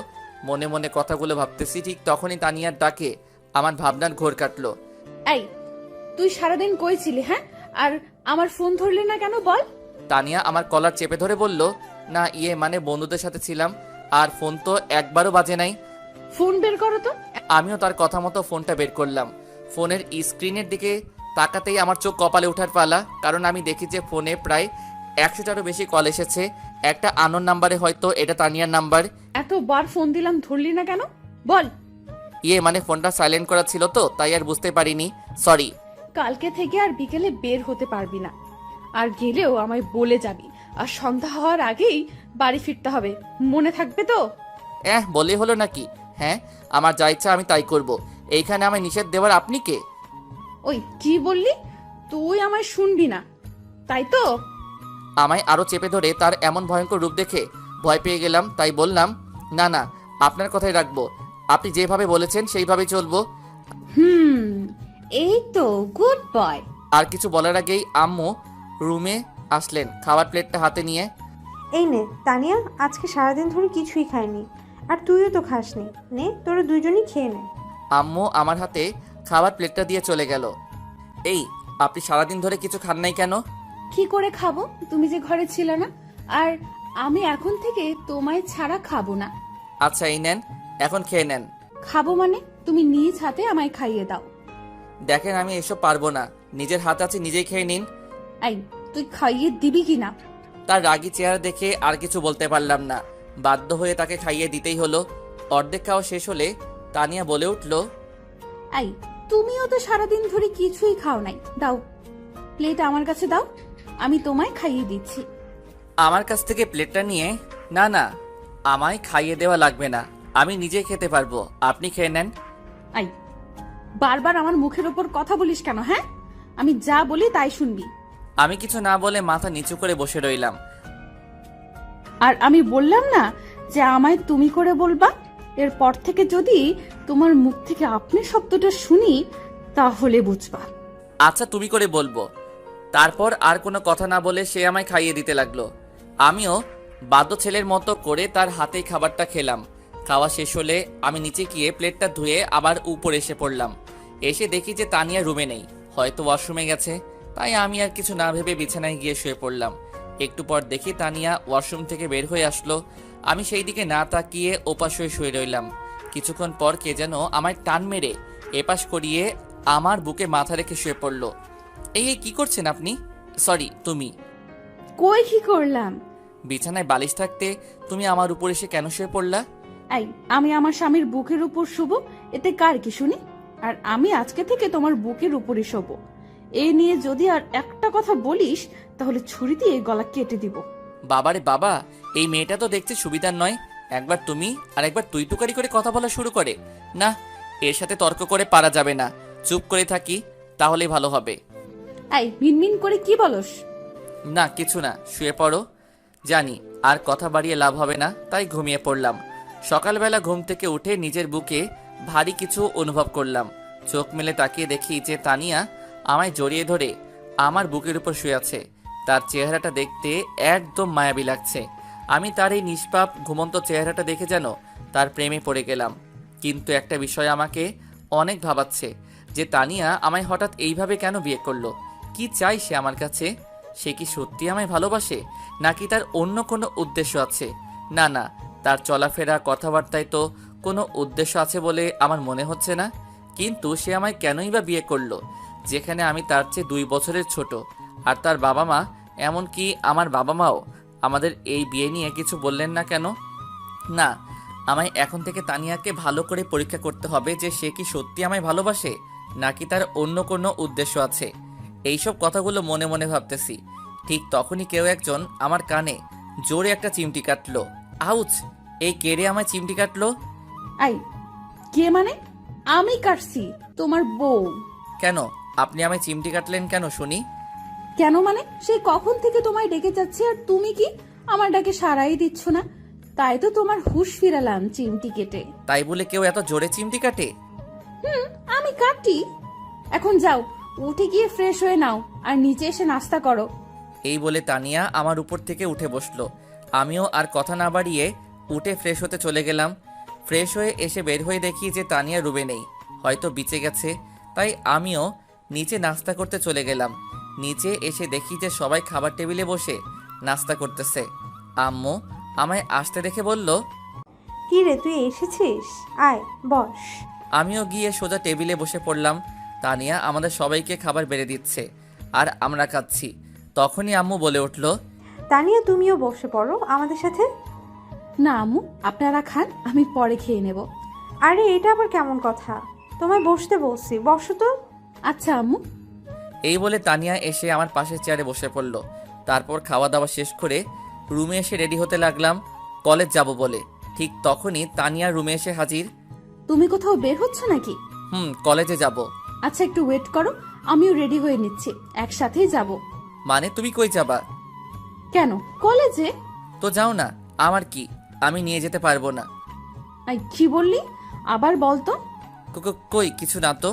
মনে মনে কথাগুলো ভাবতেছি, ঠিক তখনই তানিয়ার ডাকে আমার ভাবনার ঘোর কাটলো। এই, তুই সারাদিন কই ছিলি? হ্যাঁ, আর আমার ফোন ধরলি না কেন বল? তানিয়া আমার কলার চেপে ধরে বলল, না মানে বন্ধুদের সাথে ছিলাম, আর ফোন তো একবারও বাজে নাই। ফোন বের করো তো। আমিও তার কথা মতো ফোনটা বের করলাম। ফোনের স্ক্রিনের দিকে তাকাতেই আমার চোখ কপালে ওঠার পালা, কারণ আমি দেখি যে ফোনে প্রায় 100টারও বেশি কল এসেছে। একটা আননোন নাম্বারে, হয়তো এটা তানিয়ার নাম্বার। এতবার ফোন দিলাম, ধরলি না কেন বল? মানে ফোনটা সাইলেন্ট করা ছিল তো, তাই আর বুঝতে পারিনি, সরি। কালকে থেকে আর বিকেলে বের হতে পারবি না, আর গেলেও আমায় বলে যাবি, আর সন্ধ্যা হওয়ার আগেই বাড়ি ফিরতে হবে, মনে থাকবে তো? বলে হলো নাকি? হ্যাঁ, আমার যা ইচ্ছা আমি তাই করব। এইখানে আমায় নিষেধ দেওয়ার আপনি কে? ওই কি বললি? তুই আমায় শুনবি না, তাই তো? আমায় আরো চেপে ধরে তার এমন ভয়ঙ্কর রূপ দেখে ভয় পেয়ে গেলাম, তাই বললাম, না না, আপনার কথাই রাখবো। আপনি যেভাবে বলেছেন সেইভাবেই চলবো। এই তো গুড বয়। আর কিছু বলার আগেই আম্মু রুমে আসলেন খাবার প্লেটটা হাতে নিয়ে। এই নে তানিয়া, আজকে সারাদিন ধরে কিছুই খাইনি, আর তুইও তো খাসনি, নে তোরা দুজনই খেয়ে নে। আম্মু আমার হাতে খাবার প্লেটটা দিয়ে চলে গেল। এই, আপনি সারাদিন ধরে কিছু খান নাই কেন? কি করে খাবো, তুমি যে ঘরে ছিলে না, আর আমি এখন থেকে তোমায় ছাড়া খাবো না। আচ্ছা, এই নেন, এখন খেয়ে নেন। খাবো মানে তুমি নিজ হাতে আমায় খাইয়ে দাও। দেখেন আমি এসব পারবো না, নিজের হাত আছে, নিজেই খেয়ে নিন। এই, তুই খাইয়ে দিবি কিনা? তার রাগী চেহারা দেখে আর কিছু বলতে পারলাম না, বাধ্য হয়ে তাকে খাইয়ে দিতেই হলো। অর্ধেক খাওয়া শেষ হলে তানিয়া বলে উঠল, এই, তুমিও তো সারাদিন ধরে কিছুই খাও নাই, দাও প্লেট আমার কাছে দাও, আমি তোমায় খাইয়ে দিচ্ছি। আমার কাছ থেকে প্লেটটা নিয়ে, না না, আমায় খাইয়ে দেওয়া লাগবে না, আমি নিজে খেতে পারবো, আপনি খেয়ে নেন। এই, বারবার আমার মুখের ওপর কথা বলিস কেন? হ্যাঁ, আমি যা বলি তাই শুনবি। আমি কিছু না বলে মাথা নিচু করে বসে রইলাম। আর আমি বললাম না যে আমায় তুমি করে বলবা? এরপর থেকে যদি তোমার মুখ থেকে আপনি শব্দটা শুনি তাহলে বুঝবা। আচ্ছা, তুমি করে বলবো। তারপর আর কোনো কথা না বলে সে আমায় খাইয়ে দিতে লাগলো। আমিও বাধ্য ছেলের মতো করে তার হাতেই খাবারটা খেলাম। খাওয়া শেষ হলে আমি নিচে গিয়ে প্লেটটা ধুয়ে আবার উপরে এসে পড়লাম। এসে দেখি যে তানিয়া রুমে নেই, হয়তো ওয়াশরুমে গেছে, তাই আমি আর কিছু না ভেবে বিছানায় গিয়ে শুয়ে পড়লাম। একটু পর দেখি তানিয়া ওয়াশরুম থেকে বের হয়ে আসলো। আমি সেই দিকে না তাকিয়ে ওপাশ হয়ে শুয়ে রইলাম। কিছুক্ষণ পর কে যেন আমায় টান মেরে এপাশ করিয়ে আমার বুকে মাথা রেখে শুয়ে পড়লো। এই কি করছেন আপনি? সরি, তুমি? কই কি করলাম? বিছানায় বালিশ থাকতে তুমি আমার উপর এসে কেন শুয়ে পড়লা? এই, আমি আমার স্বামীর বুকের উপর শুব, এতে কার কি শুনি? আর আমি আজকে থেকে তোমার বুকের উপরে শোব। এই নিয়ে যদি আর একটা কথা বলিস তাহলে ছুরি দিয়ে গলা কেটে দিব। বাবারে বাবা, এই মেয়েটা তো দেখতে সুবিধার নয়। একবার তুমি আর একবার তুই তুকারি করে কথা বলা শুরু করে। না, এর সাথে তর্ক করে পারা যাবে না, চুপ করে থাকি, তাহলেই ভালো হবে। এই, মিনমিন করে কি বলস? না কিছু না, শুয়ে পড়ো। জানি আর কথা বাড়িয়ে লাভ হবে না, তাই ঘুমিয়ে পড়লাম। সকালবেলা ঘুম থেকে উঠে নিজের বুকে ভারী কিছু অনুভব করলাম। চোখ মেলে তাকিয়ে দেখি যে তানিয়া আমায় জড়িয়ে ধরে আমার বুকের উপর শুয়ে আছে। তার চেহারাটা দেখতে একদম মায়াবী লাগছে। আমি তার এই নিষ্পাপ ঘুমন্ত চেহারাটা দেখে যেন তার প্রেমে পড়ে গেলাম। কিন্তু একটা বিষয় আমাকে অনেক ভাবাচ্ছে, যে তানিয়া আমায় হঠাৎ এইভাবে কেন বিয়ে করলো? কি চাই সে আমার কাছে? সে কি সত্যি আমায় ভালোবাসে, নাকি তার অন্য কোনো উদ্দেশ্য আছে? না না, তার চলাফেরা কথাবার্তায় তো কোনো উদ্দেশ্য আছে বলে আমার মনে হচ্ছে না। কিন্তু সে আমায় কেনই বা বিয়ে করলো, যেখানে আমি তার চেয়ে 2 বছরের ছোট, আর তার বাবা মা, এমনকি আমার বাবা মাও আমাদের এই বিয়ে নিয়ে কিছু বললেন না কেন? না, আমায় এখন থেকে তানিয়াকে ভালো করে পরীক্ষা করতে হবে যে সে কি সত্যি আমায় ভালোবাসে, নাকি তার অন্য কোনো উদ্দেশ্য আছে। এইসব কথাগুলো মনে মনে ভাবতেছি, ঠিক তখনই কেউ একজন আমার কানে জোরে একটা চিমটি কাটলো। আউচ! এই কেড়ে আমায় চিমটি কাটলো? এই, কে মানে? আমি কাটছি, তোমার বউ। কেন আপনি আমায় চিমটি কাটলেন কেন শুনি? কেন মানে? সেই কখন থেকে তোমায় ডেকে যাচ্ছে, আর তুমি কি? আমার ডাকে সারাই দিচ্ছ না, তাই তো তোমার হুঁশ ফিরালাম চিমটি কেটে। তাই বলে কেউ এত জোরে চিমটি কাটে? আমি কাটি। এখন যাও, উঠে গিয়ে ফ্রেশ হয়ে নাও আর নিচে এসে নাস্তা করো। এই বলে তানিয়া আমার উপর থেকে উঠে বসলো। আমিও আর কথা না বাড়িয়ে উঠে ফ্রেশ হতে চলে গেলাম। ফ্রেশ হয়ে এসে বের হয়ে দেখি যে তানিয়া রুমে নেই, হয়তো বিচে গেছে। তাই আমিও নিচে নাস্তা করতে চলে গেলাম। নিচে এসে দেখি যে সবাই খাবার টেবিলে বসে নাস্তা করতেছে। আম্মু আমায় আসতে দেখে বলল, কি রে, তুই এসেছিস? আয় বস। আমিও গিয়ে সোজা টেবিলে বসে পড়লাম। তানিয়া আমাদের সবাইকে খাবার বেড়ে দিচ্ছে আর আমরা খাচ্ছি। তখনই আম্মু বলে উঠল, তানিয়া, তুমিও বসে পড়ো আমাদের সাথে। না আম্মু, আপনারা খান, আমি পরে খেয়ে নেব। আরে এটা আবার কেমন কথা? তোমায় বসতে বলছি, বসো তো। আচ্ছা আম্মু। এই বলে তানিয়া এসে আমার পাশের চেয়ারে বসে পড়ল। তারপর খাওয়া দাওয়া শেষ করে রুমে এসে রেডি হতে লাগলাম কলেজ যাব বলে। ঠিক তখনই তানিয়া রুমে এসে হাজির। তুমি কোথাও বের হচ্ছ নাকি? কলেজে যাব। আচ্ছা একটু ওয়েট করো, আমিও রেডি হয়ে নিচ্ছি, একসাথেই যাব। মানে তুমি কই যাবা? কেন, কলেজে? তো যাও না, আমার কি, আমি নিয়ে যেতে পারবো না। কি বললি? আবার বল তো। কই কিছু না তো।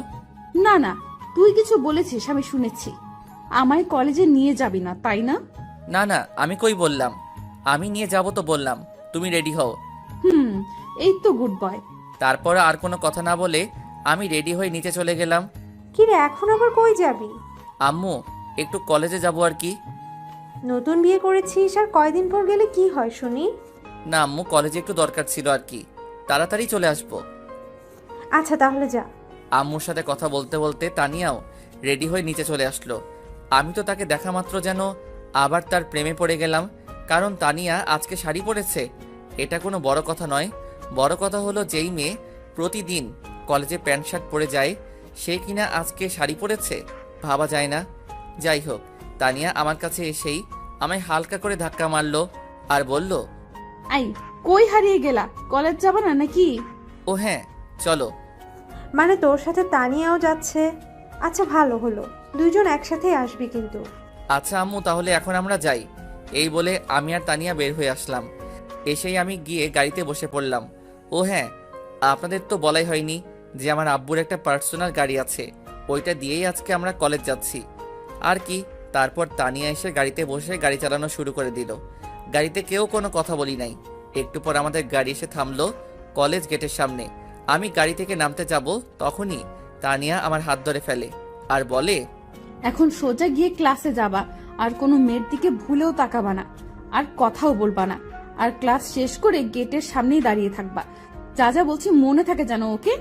না না, তুই কিছু বলেছিস, আমি শুনেছি। আমায় কলেজে নিয়ে যাবি না, তাই না? না না, আমি কই বললাম, আমি নিয়ে যাব তো বললাম। তুমি রেডি হও। এই তো গুড বয়। তারপর আর কোনো কথা না বলে আমি রেডি হয়ে নিচে চলে গেলাম। কি রে, এখন আবার কই যাবি? আম্মু একটু কলেজে যাব আর কি। নতুন বিয়ে করেছিস আর কয়দিন পর গেলে কি হয় শুনি? না আম্মু, কলেজে একটু দরকার ছিল আর কি, তাড়াতাড়ি চলে আসবো। আচ্ছা তাহলে যা। আম্মুর সাথে কথা বলতে বলতে তানিয়াও রেডি হয়ে নিচে চলে আসলো। আমি তো তাকে দেখা মাত্র যেন আবার তার প্রেমে পড়ে গেলাম, কারণ তানিয়া আজকে শাড়ি পরেছে। এটা কোনো বড় কথা নয়, বড় কথা হলো যেই মেয়ে প্রতিদিন কলেজে প্যান্ট শার্ট পরে যায় সে কিনা আজকে শাড়ি পরেছে, ভাবা যায় না। যাই হোক, তানিয়া আমার কাছে এসেই আমায় হালকা করে ধাক্কা মারলো আর বলল, আই, কই হারিয়ে গেলা? কলেজ যাবা না নাকি? ও হ্যাঁ চলো। মানে তোর সাথে তানিয়াও যাচ্ছে? আচ্ছা ভালো হলো, দুইজন একসাথেই আসবি কিন্তু। আচ্ছা আম্মু, তাহলে এখন আমরা যাই। এই বলে আমি আর তানিয়া বের হয়ে আসলাম। এসেই আমি গিয়ে গাড়িতে বসে পড়লাম। ও হ্যাঁ, আপনাদের তো বলাই হয়নি যে আমার আব্বুর একটা পার্সোনাল গাড়ি আছে, ওইটা দিয়েই আজকে আমরা কলেজ যাচ্ছি আর কি। তারপর তানিয়া এসে গাড়িতে বসে গাড়ি চালানো শুরু করে দিল। গাড়িতে কেউ কোনো কথা বলি নাই। একটু পর আমাদের গাড়ি এসে থামলো কলেজ গেটের সামনে। আমি গাড়ি থেকে নামতে যাব, তখনই তানিয়া আমার হাত ধরে ফেলে আর বলে, এখন সোজা গিয়ে ক্লাসে যাবা, আর কোনো মেয়ের দিকে ভুলেও তাকাবা না, আর কথাও বলবা না, আর ক্লাস শেষ করে গেটের সামনেই দাঁড়িয়ে থাকবা। যা যা বলছি মনে থাকে জানো, ওকে?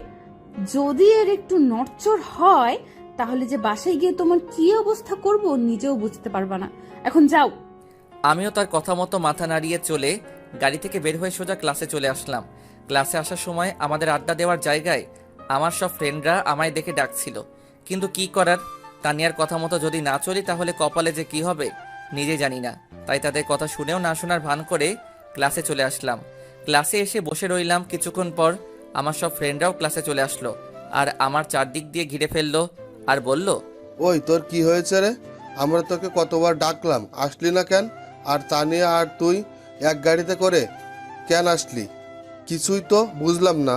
যদি এর একটু নড়চড় হয় তাহলে যে বাসায় গিয়ে তোমার কি অবস্থা করব নিজেও বুঝতে পারবা না। এখন যাও। আমিও তার কথা মতো মাথা নাড়িয়ে চলে গাড়ি থেকে বের হয়ে সোজা ক্লাসে চলে আসলাম। ক্লাসে আসার সময় আমাদের আড্ডা দেওয়ার জায়গায় আমার সব ফ্রেন্ডরা আমায় দেখে ডাকছিল, কিন্তু কি করার, তানিয়ার কথা মতো যদি না চলি তাহলে কপালে যে কি হবে নিজে জানি না। তাই তাদের কথা শুনেও না শোনার ভান করে ক্লাসে চলে আসলাম। ক্লাসে এসে বসে রইলাম। কিছুক্ষণ পর আমার সব ফ্রেন্ডরাও ক্লাসে চলে আসলো আর আমার চারদিক দিয়ে ঘিরে ফেললো আর বলল, ওই তোর কি হয়েছে রে? আমরা তোকে কতবার ডাকলাম, আসলি না কেন? আর তানিয়া আর তুই এক গাড়িতে করে কেন আসলি? কিছুই তো বুঝলাম না।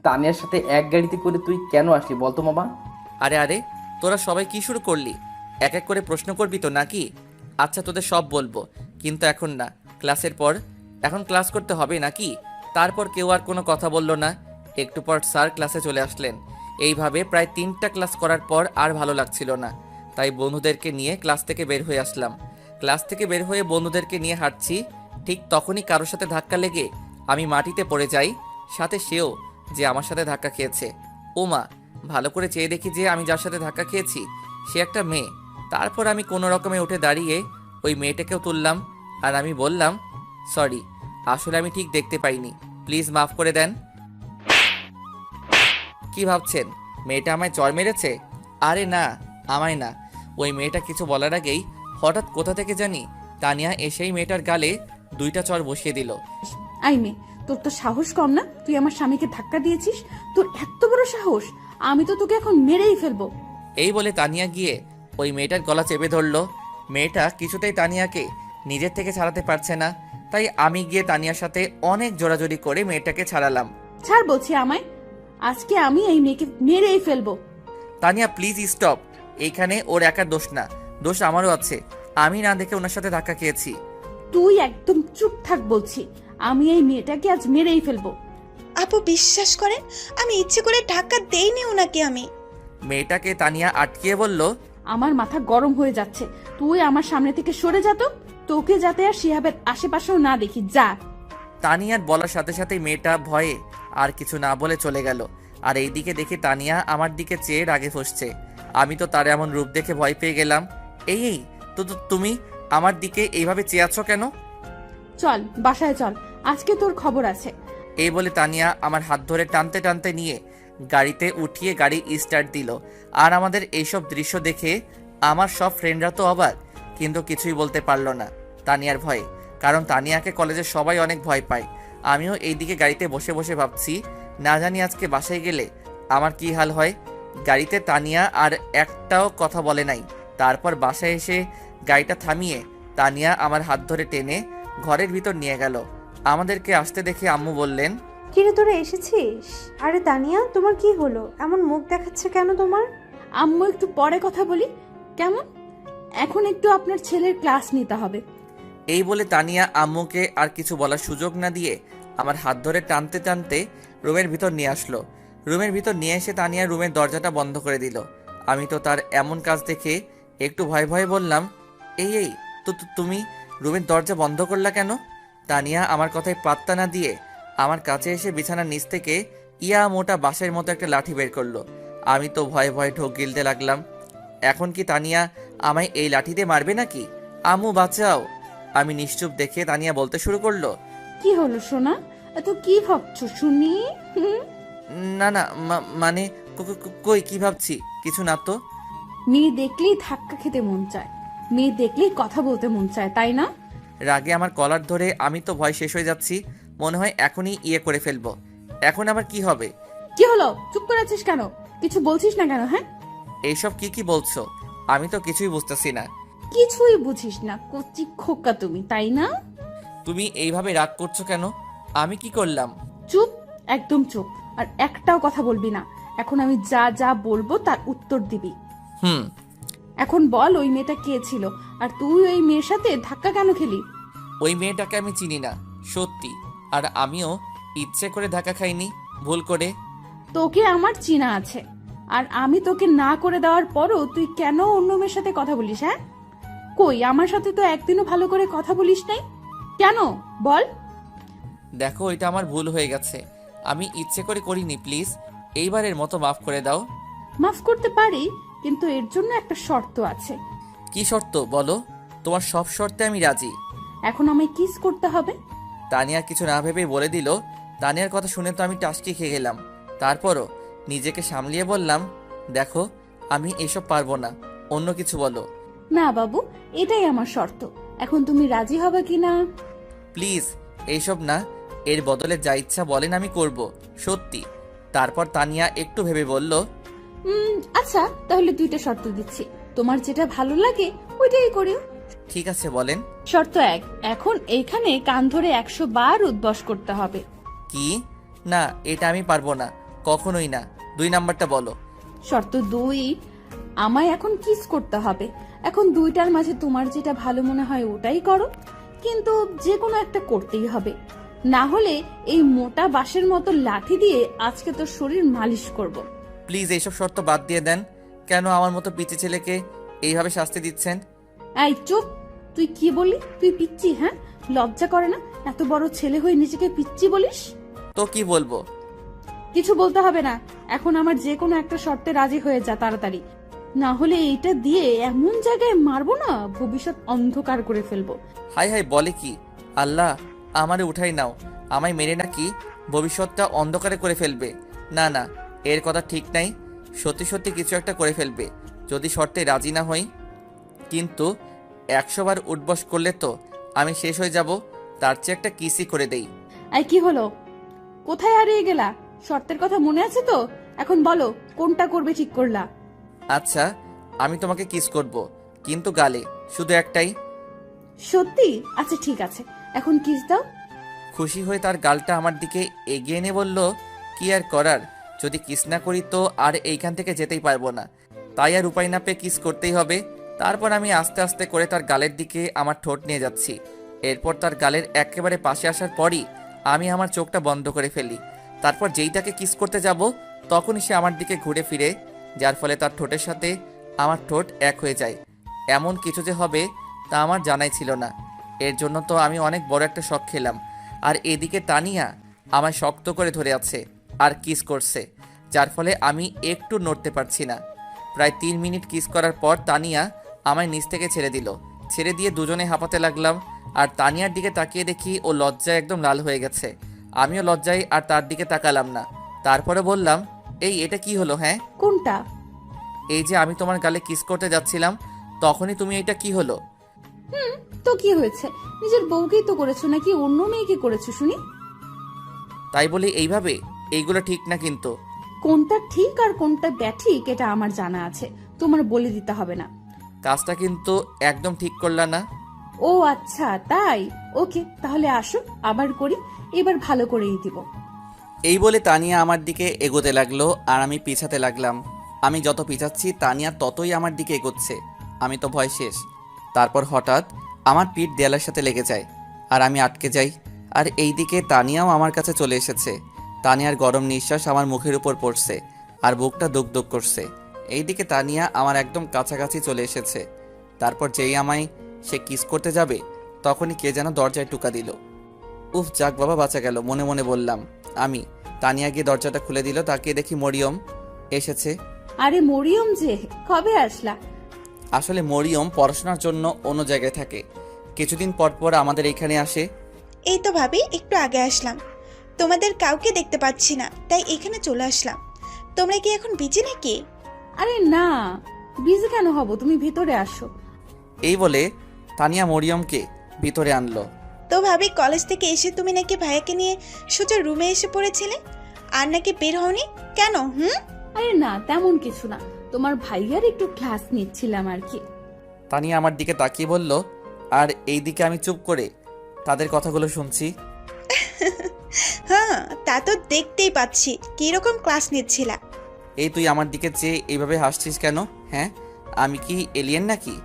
তানিয়ার সাথে এক গাড়িতে করে তুই কেন আসলি বলতো মামা? আরে আরে, তোরা সবাই কি শুরু করলি? এক এক করে প্রশ্ন করবি তো নাকি? আচ্ছা তোদের সব বলবো, কিন্তু এখন না, ক্লাসের পর। এখন ক্লাস করতে হবে নাকি? তারপর কেউ আর কোনো কথা বলল না। একটু পর স্যার ক্লাসে চলে আসলেন। এইভাবে প্রায় 3টা ক্লাস করার পর আর ভালো লাগছিল না, তাই বন্ধুদেরকে নিয়ে ক্লাস থেকে বের হয়ে আসলাম। ক্লাস থেকে বের হয়ে বন্ধুদেরকে নিয়ে হাঁটছি, ঠিক তখনই কারোর সাথে ধাক্কা লেগে আমি মাটিতে পড়ে যাই, সাথে সেও যে আমার সাথে ধাক্কা খেয়েছে। ও মা, ভালো করে চেয়ে দেখি যে আমি যার সাথে ধাক্কা খেয়েছি সে একটা মেয়ে। তারপর আমি কোনো রকমে উঠে দাঁড়িয়ে ওই মেয়েটাকেও তুললাম আর আমি বললাম, সরি, আসলে আমি ঠিক দেখতে পাইনি, প্লিজ মাফ করে দেন। কি ভাবছেন মেয়েটা আমায় চড় মেরেছে? আরে না, আমায় না। ওই মেয়েটা কিছু বলার আগেই হঠাৎ কোথা থেকে জানি তানিয়া এসেই মেয়েটার গালে 2টা চড় বসিয়ে দিল। আই মে, তোর তো সাহস কম না? তুই আমার স্বামীকে ধাক্কা দিয়েছিস? তোর এত বড় সাহস! আমি তো তোকে এখন মেরেই ফেলবো। এই বলে তানিয়া গিয়ে ওই মেয়েটার গলা চেপে ধরলো। মেয়েটা কিছুতেই তানিয়াকে নিজের থেকে ছাড়াতে পারছে না, তাই আমি গিয়ে তানিয়ার সাথে অনেক জোরাজোরি করে মেয়েটাকে ছাড়ালাম। ছাড় বলছি আমায়, আজকে আমি এই মেয়েকে মেরেই ফেলবো। Tania please stop. এইখানে ওর একার দোষ না, দোষ আমারও আছে। আমি না দেখে ওনার সাথে ধাক্কা খেয়েছি। তুই একদম চুপ থাক বলছি, আমি এই মেয়েটাকে আজ মেরেই ফেলবো। আপু বিশ্বাস করেন, আমি ইচ্ছে করে ধাক্কা দেইনি ওনাকে। আমি মেয়েটাকে তানিয়া আটকিয়ে বলল, আমার মাথা গরম হয়ে যাচ্ছে, তুই আমার সামনে থেকে সরে যা তো, তোকে যাতে আর শিহাবের আশেপাশেও না দেখি, যা। তানিয়ার বলার সাথে সাথেই মেয়েটা ভয়ে আর কিছু না বলে চলে গেল। আর এইদিকে দেখি তানিয়া আমার দিকে চেয়ে রাগে ফুঁসছে। আমি তো তার এমন রূপ দেখে ভয় পেয়ে গেলাম। এই তুমি আমার দিকে এইভাবে চেয়ে আছো কেন? চল বাসায় চল, আজকে তোর খবর আছে। এই বলে তানিয়া আমার হাত ধরে টানতে টানতে নিয়ে গাড়িতে উঠিয়ে গাড়ি স্টার্ট দিল। আর আমাদের এইসব দৃশ্য দেখে আমার সব ফ্রেন্ডরা তো অবাক, কিন্তু কিছুই বলতে পারলো না তানিয়ার ভয়ে, কারণ তানিয়াকে কলেজের সবাই অনেক ভয় পায়। আমিও এইদিকে গাড়িতে বসে বসে ভাবছি, না জানি আজকে বাসায় গেলে আমার কি হাল হয়। গাড়িতে তানিয়া আর একটাও কথা বলে নাই। তারপর বাসায় এসে গাড়িটা থামিয়ে তানিয়া আমার হাত ধরে টেনে ঘরের ভিতর নিয়ে গেল। আমাদেরকে আসতে দেখে আম্মু বললেন, কিরে তোরা এসেছিস? আরে তানিয়া, তোমার কি হলো? এমন মুখ দেখাচ্ছে কেন তোমার? আম্মু একটু পরে কথা বলি কেমন? এখন একটু আপনার ছেলের ক্লাস নিতে হবে। এই বলে তানিয়া আম্মুকে আর কিছু বলার সুযোগ না দিয়ে আমার হাত ধরে টানতে টানতে রুমের ভিতর নিয়ে আসলো। রুমের ভিতর নিয়ে এসে তানিয়া রুমের দরজাটা বন্ধ করে দিল। আমি তো তার এমন কাজ দেখে একটু ভয়ে ভয়ে বললাম, এই তুমি রুমের দরজা বন্ধ করলা কেন? তানিয়া আমার কথায় পাত্তা না দিয়ে আমার কাছে এসে বিছানার নিচ থেকে ইয়া মোটা বাঁশের মতো একটা লাঠি বের করলো। আমি তো ভয়ে ভয়ে ঢোক গিলতে লাগলাম। এখন কি তানিয়া আমায় এই লাঠি দিয়ে মারবে নাকি? আম্মু বাঁচাও। আমি নিশ্চুপ দেখে তানিয়া বলতে শুরু করলো, কি হলো সোনা, এত কি ভাবছো শুনি? না না মানে কই কি ভাবছি, কিছু না তো। মেয়ে দেখলেই ধাক্কা খেতে মন চায়, মেয়ে দেখলেই কথা বলতে মন চায়, তাই না? রাগে আমার কলার ধরে আমি তো ভয় শেষ হয়ে যাচ্ছি, মনে হয় এখনই ইয়ে করে ফেলবো। এখন আবার কি হবে? কি হলো, চুপ করে আছিস কেন? কিছু বলছিস না কেন? হ্যাঁ, এইসব কি বলছো? আমি তো কিছুই বুঝতেছি না। কিছুই বুঝিস না, কচি খোকা তুমি, তাই না? তুমি এইভাবে রাগ করছো কেন? আমি কি করলাম? চুপ, একদম চুপ, আর একটাও কথা বলবি না। এখন আমি যা যা বলবো তার উত্তর দিবি। এখন বল, ওই মেয়েটা কে ছিল, আর তুই ওই মেয়ের সাথে ধাক্কা কেন খেলি? ওই মেয়েটাকে আমি চিনি না, সত্যি। আর আমিও ইচ্ছে করে ধাক্কা খাইনি, ভুল করে। তোকে আমার চিনা আছে, আর আমি তোকে না করে দেওয়ার পরও তুই কেন অন্য মেয়ের সাথে কথা বলিস? হ্যাঁ, কই আমার সাথে তো একদিনও ভালো করে কথা বলিস নাই, কেন বল? দেখো, এটা আমার ভুল হয়ে গেছে, আমি ইচ্ছে করে করিনি। প্লিজ এইবারের মতো মাফ করে দাও। মাফ করতে পারি, কিন্তু এর জন্য একটা শর্ত আছে। কি শর্ত বলো? তোমার সব শর্তে আমি রাজি। এখন আমায় কিস করতে হবে। তানিয়া কিছু না ভেবেই বলে দিল। তানিয়ার কথা শুনে তো আমি টাসকি খেয়ে গেলাম। তারপরও নিজেকে সামলিয়ে বললাম, দেখো আমি এসব পারবো না, অন্য কিছু বলো। না বাবু, এটাই আমার শর্ত, এখন তুমি রাজি হবে কিনা? প্লিজ এইসব না, এর বদলে যা ইচ্ছা বলেন আমি করব, সত্যি। তারপর তানিয়া একটু ভেবে বলল, আচ্ছা তাহলে দুইটা শর্ত দিচ্ছি, তোমার যেটা ভালো লাগে ওইটাই করিও। ঠিক আছে বলেন। শর্ত 1, এখন এইখানে কান ধরে 100 বার উদ্বস করতে হবে। কি? না, এটা আমি পারবো না, কখনোই না। 2 নাম্বারটা বলো। শর্ত 2, আমায় এখন কিস করতে হবে। এখন দুইটার মাঝে তোমার যেটা ভালো মনে হয় ওটাই করো, কিন্তু যে কোনো একটা করতেই হবে, না হলে এই মোটা বাঁশের মতো লাঠি দিয়ে আজকে তোর শরীর মালিশ করব। প্লিজ এইসব শর্ত বাদ দিয়ে দেন। কেন আমার মতো পিচ্চি ছেলেকে এইভাবে শাস্তি দিচ্ছেন? এই চুপ, তুই কি বলি? তুই পিচ্চি? হ্যাঁ, লজ্জা করে না এত বড় ছেলে হয়ে নিজেকে পিচ্চি বলিস? তো কি বলবো? কিছু বলতে হবে না, এখন আমার যে কোনো একটা শর্তে রাজি হয়ে যা তাড়াতাড়ি, না হলে এইটা দিয়ে এমন জায়গায় মারবো না, ভবিষ্যৎ অন্ধকার করে ফেলবো। হাই হাই, বলে কি? আল্লাহ, আমারে উঠাই নাও। আমায় মেরে নাকি ভবিষ্যৎটা অন্ধকারে করে ফেলবে? না না, এর কথা ঠিক নাই। সত্যি সত্যি কিছু একটা করে ফেলবে যদি শর্তে রাজি না হই। কিন্তু 100 বার উঠবস করলে তো আমি শেষ হয়ে যাব। তার চেয়ে একটা কিসই করে দেই। এই কি হলো, কোথায় হারিয়ে গেলা? শর্তের কথা মনে আছে তো? এখন বলো কোনটা করবে ঠিক করলা? আচ্ছা, আমি তোমাকে কিস করব, কিন্তু গালে, শুধু একটাই। সত্যি? আচ্ছা ঠিক আছে, এখন কিস দাও। খুশি হয়ে তার গালটা আমার দিকে এগিয়ে এনে বলল, কি আর করার, যদি কিস না করি তো আর এইখান থেকে যেতেই পারবো না, তাই আর উপায় না পেয়ে কিস করতেই হবে। তারপর আমি আস্তে আস্তে করে তার গালের দিকে আমার ঠোঁট নিয়ে যাচ্ছি। এরপর তার গালের একেবারে পাশে আসার পরই আমি আমার চোখটা বন্ধ করে ফেলি। তারপর যেই তাকে কিস করতে যাব তখনই সে আমার দিকে ঘুরে ফিরে, যার ফলে তার ঠোঁটের সাথে আমার ঠোঁট এক হয়ে যায়। এমন কিছু যে হবে তা আমার জানাই ছিল না। এর জন্য তো আমি অনেক বড় একটা শক খেলাম। আর এদিকে তানিয়া আমায় শক্ত করে ধরে আছে আর কিস করছে, যার ফলে আমি একটু নড়তে পারছি না। প্রায় 3 মিনিট কিস করার পর তানিয়া আমায় নিচ থেকে ছেড়ে দিল। ছেড়ে দিয়ে দুজনে হাঁপাতে লাগলাম। আর তানিয়ার দিকে তাকিয়ে দেখি ও লজ্জায় একদম লাল হয়ে গেছে। আমিও লজ্জায় আর তার দিকে তাকালাম না। তারপরে বললাম, এই এটা কি হলো? হ্যাঁ, কোনটা? এই যে আমি তোমার গালে কিস করতে যাচ্ছিলাম তখনই তুমি এটা কি হলো? তো কি হয়েছে? নিজের বউকেই তো করেছো, নাকি অন্য মেয়েকে করেছো শুনি? তাই বলে এইভাবে? এইগুলো ঠিক না কিন্তু। কোনটা ঠিক আর কোনটা ব্যাঠিক এটা আমার জানা আছে, তোমার বলে দিতে হবে না। কাজটা কিন্তু একদম ঠিক করলা না। ও আচ্ছা তাই, ওকে তাহলে আসো আবার করি, এবার ভালো করেই দিব। এই বলে তানিয়া আমার দিকে এগোতে লাগলো আর আমি পিছাতে লাগলাম। আমি যত পিছাচ্ছি তানিয়া ততই আমার দিকে এগোচ্ছে। আমি তো ভয় শেষ। তারপর হঠাৎ আমার পিঠ দেয়ালের সাথে লেগে যায় আর আমি আটকে যাই। আর এইদিকে তানিয়াও আমার কাছে চলে এসেছে। তানিয়ার গরম নিঃশ্বাস আমার মুখের উপর পড়ছে আর বুকটা দুক দুক করছে। এইদিকে তানিয়া আমার একদম কাছাকাছি চলে এসেছে। তারপর যেই আমায় সে কিস করতে যাবে তখনই কে যেন দরজায় টোকা দিল। উফ, যাক বাবা, বাঁচা গেল, মনে মনে বললাম আমি। তানিয়া গিয়ে দরজাটা খুলে দিল। তাকিয়ে দেখি মরিয়ম এসেছে। আরে মরিয়ম যে, কবে আসলা? আসলে মরিয়ম পড়াশোনার জন্য অন্য জায়গায় থাকে, কিছুদিন পর পর আমাদের এখানে আসে। এই তো ভাবি, একটু আগে আসলাম, তোমাদের কাউকে দেখতে পাচ্ছি না, তাই এখানে চলে আসলাম। তোমরা কি এখন বিজি নাকি? আরে না, বিজি কেন হব, তুমি ভিতরে আসো। এই বলে তানিয়া মরিয়মকে ভিতরে আনলো। তো ভাবি, কলেজ থেকে এসে তুমি নাকি ভাইয়াকে নিয়ে সোজা রুমে এসে পড়েছিলে, আর নাকি বের হওনি কেন? আরে না, তেমন কিছু না, তোমার ভাইয়ার একটু ক্লাস নিচ্ছিলাম আর কি। তানিয়া আমার দিকে তাকিয়ে বলল, আর এই দিকে আমি চুপ করে তাদের কথাগুলো শুনছি। হ্যাঁ, তা তো দেখতেই পাচ্ছি। কিরকম ক্লাস নিচ্ছিলা? এই তুই আমার দিকে চেয়ে এইভাবে হাসছিস কেন? হ্যাঁ, আমি কি এলিয়েন নাকি?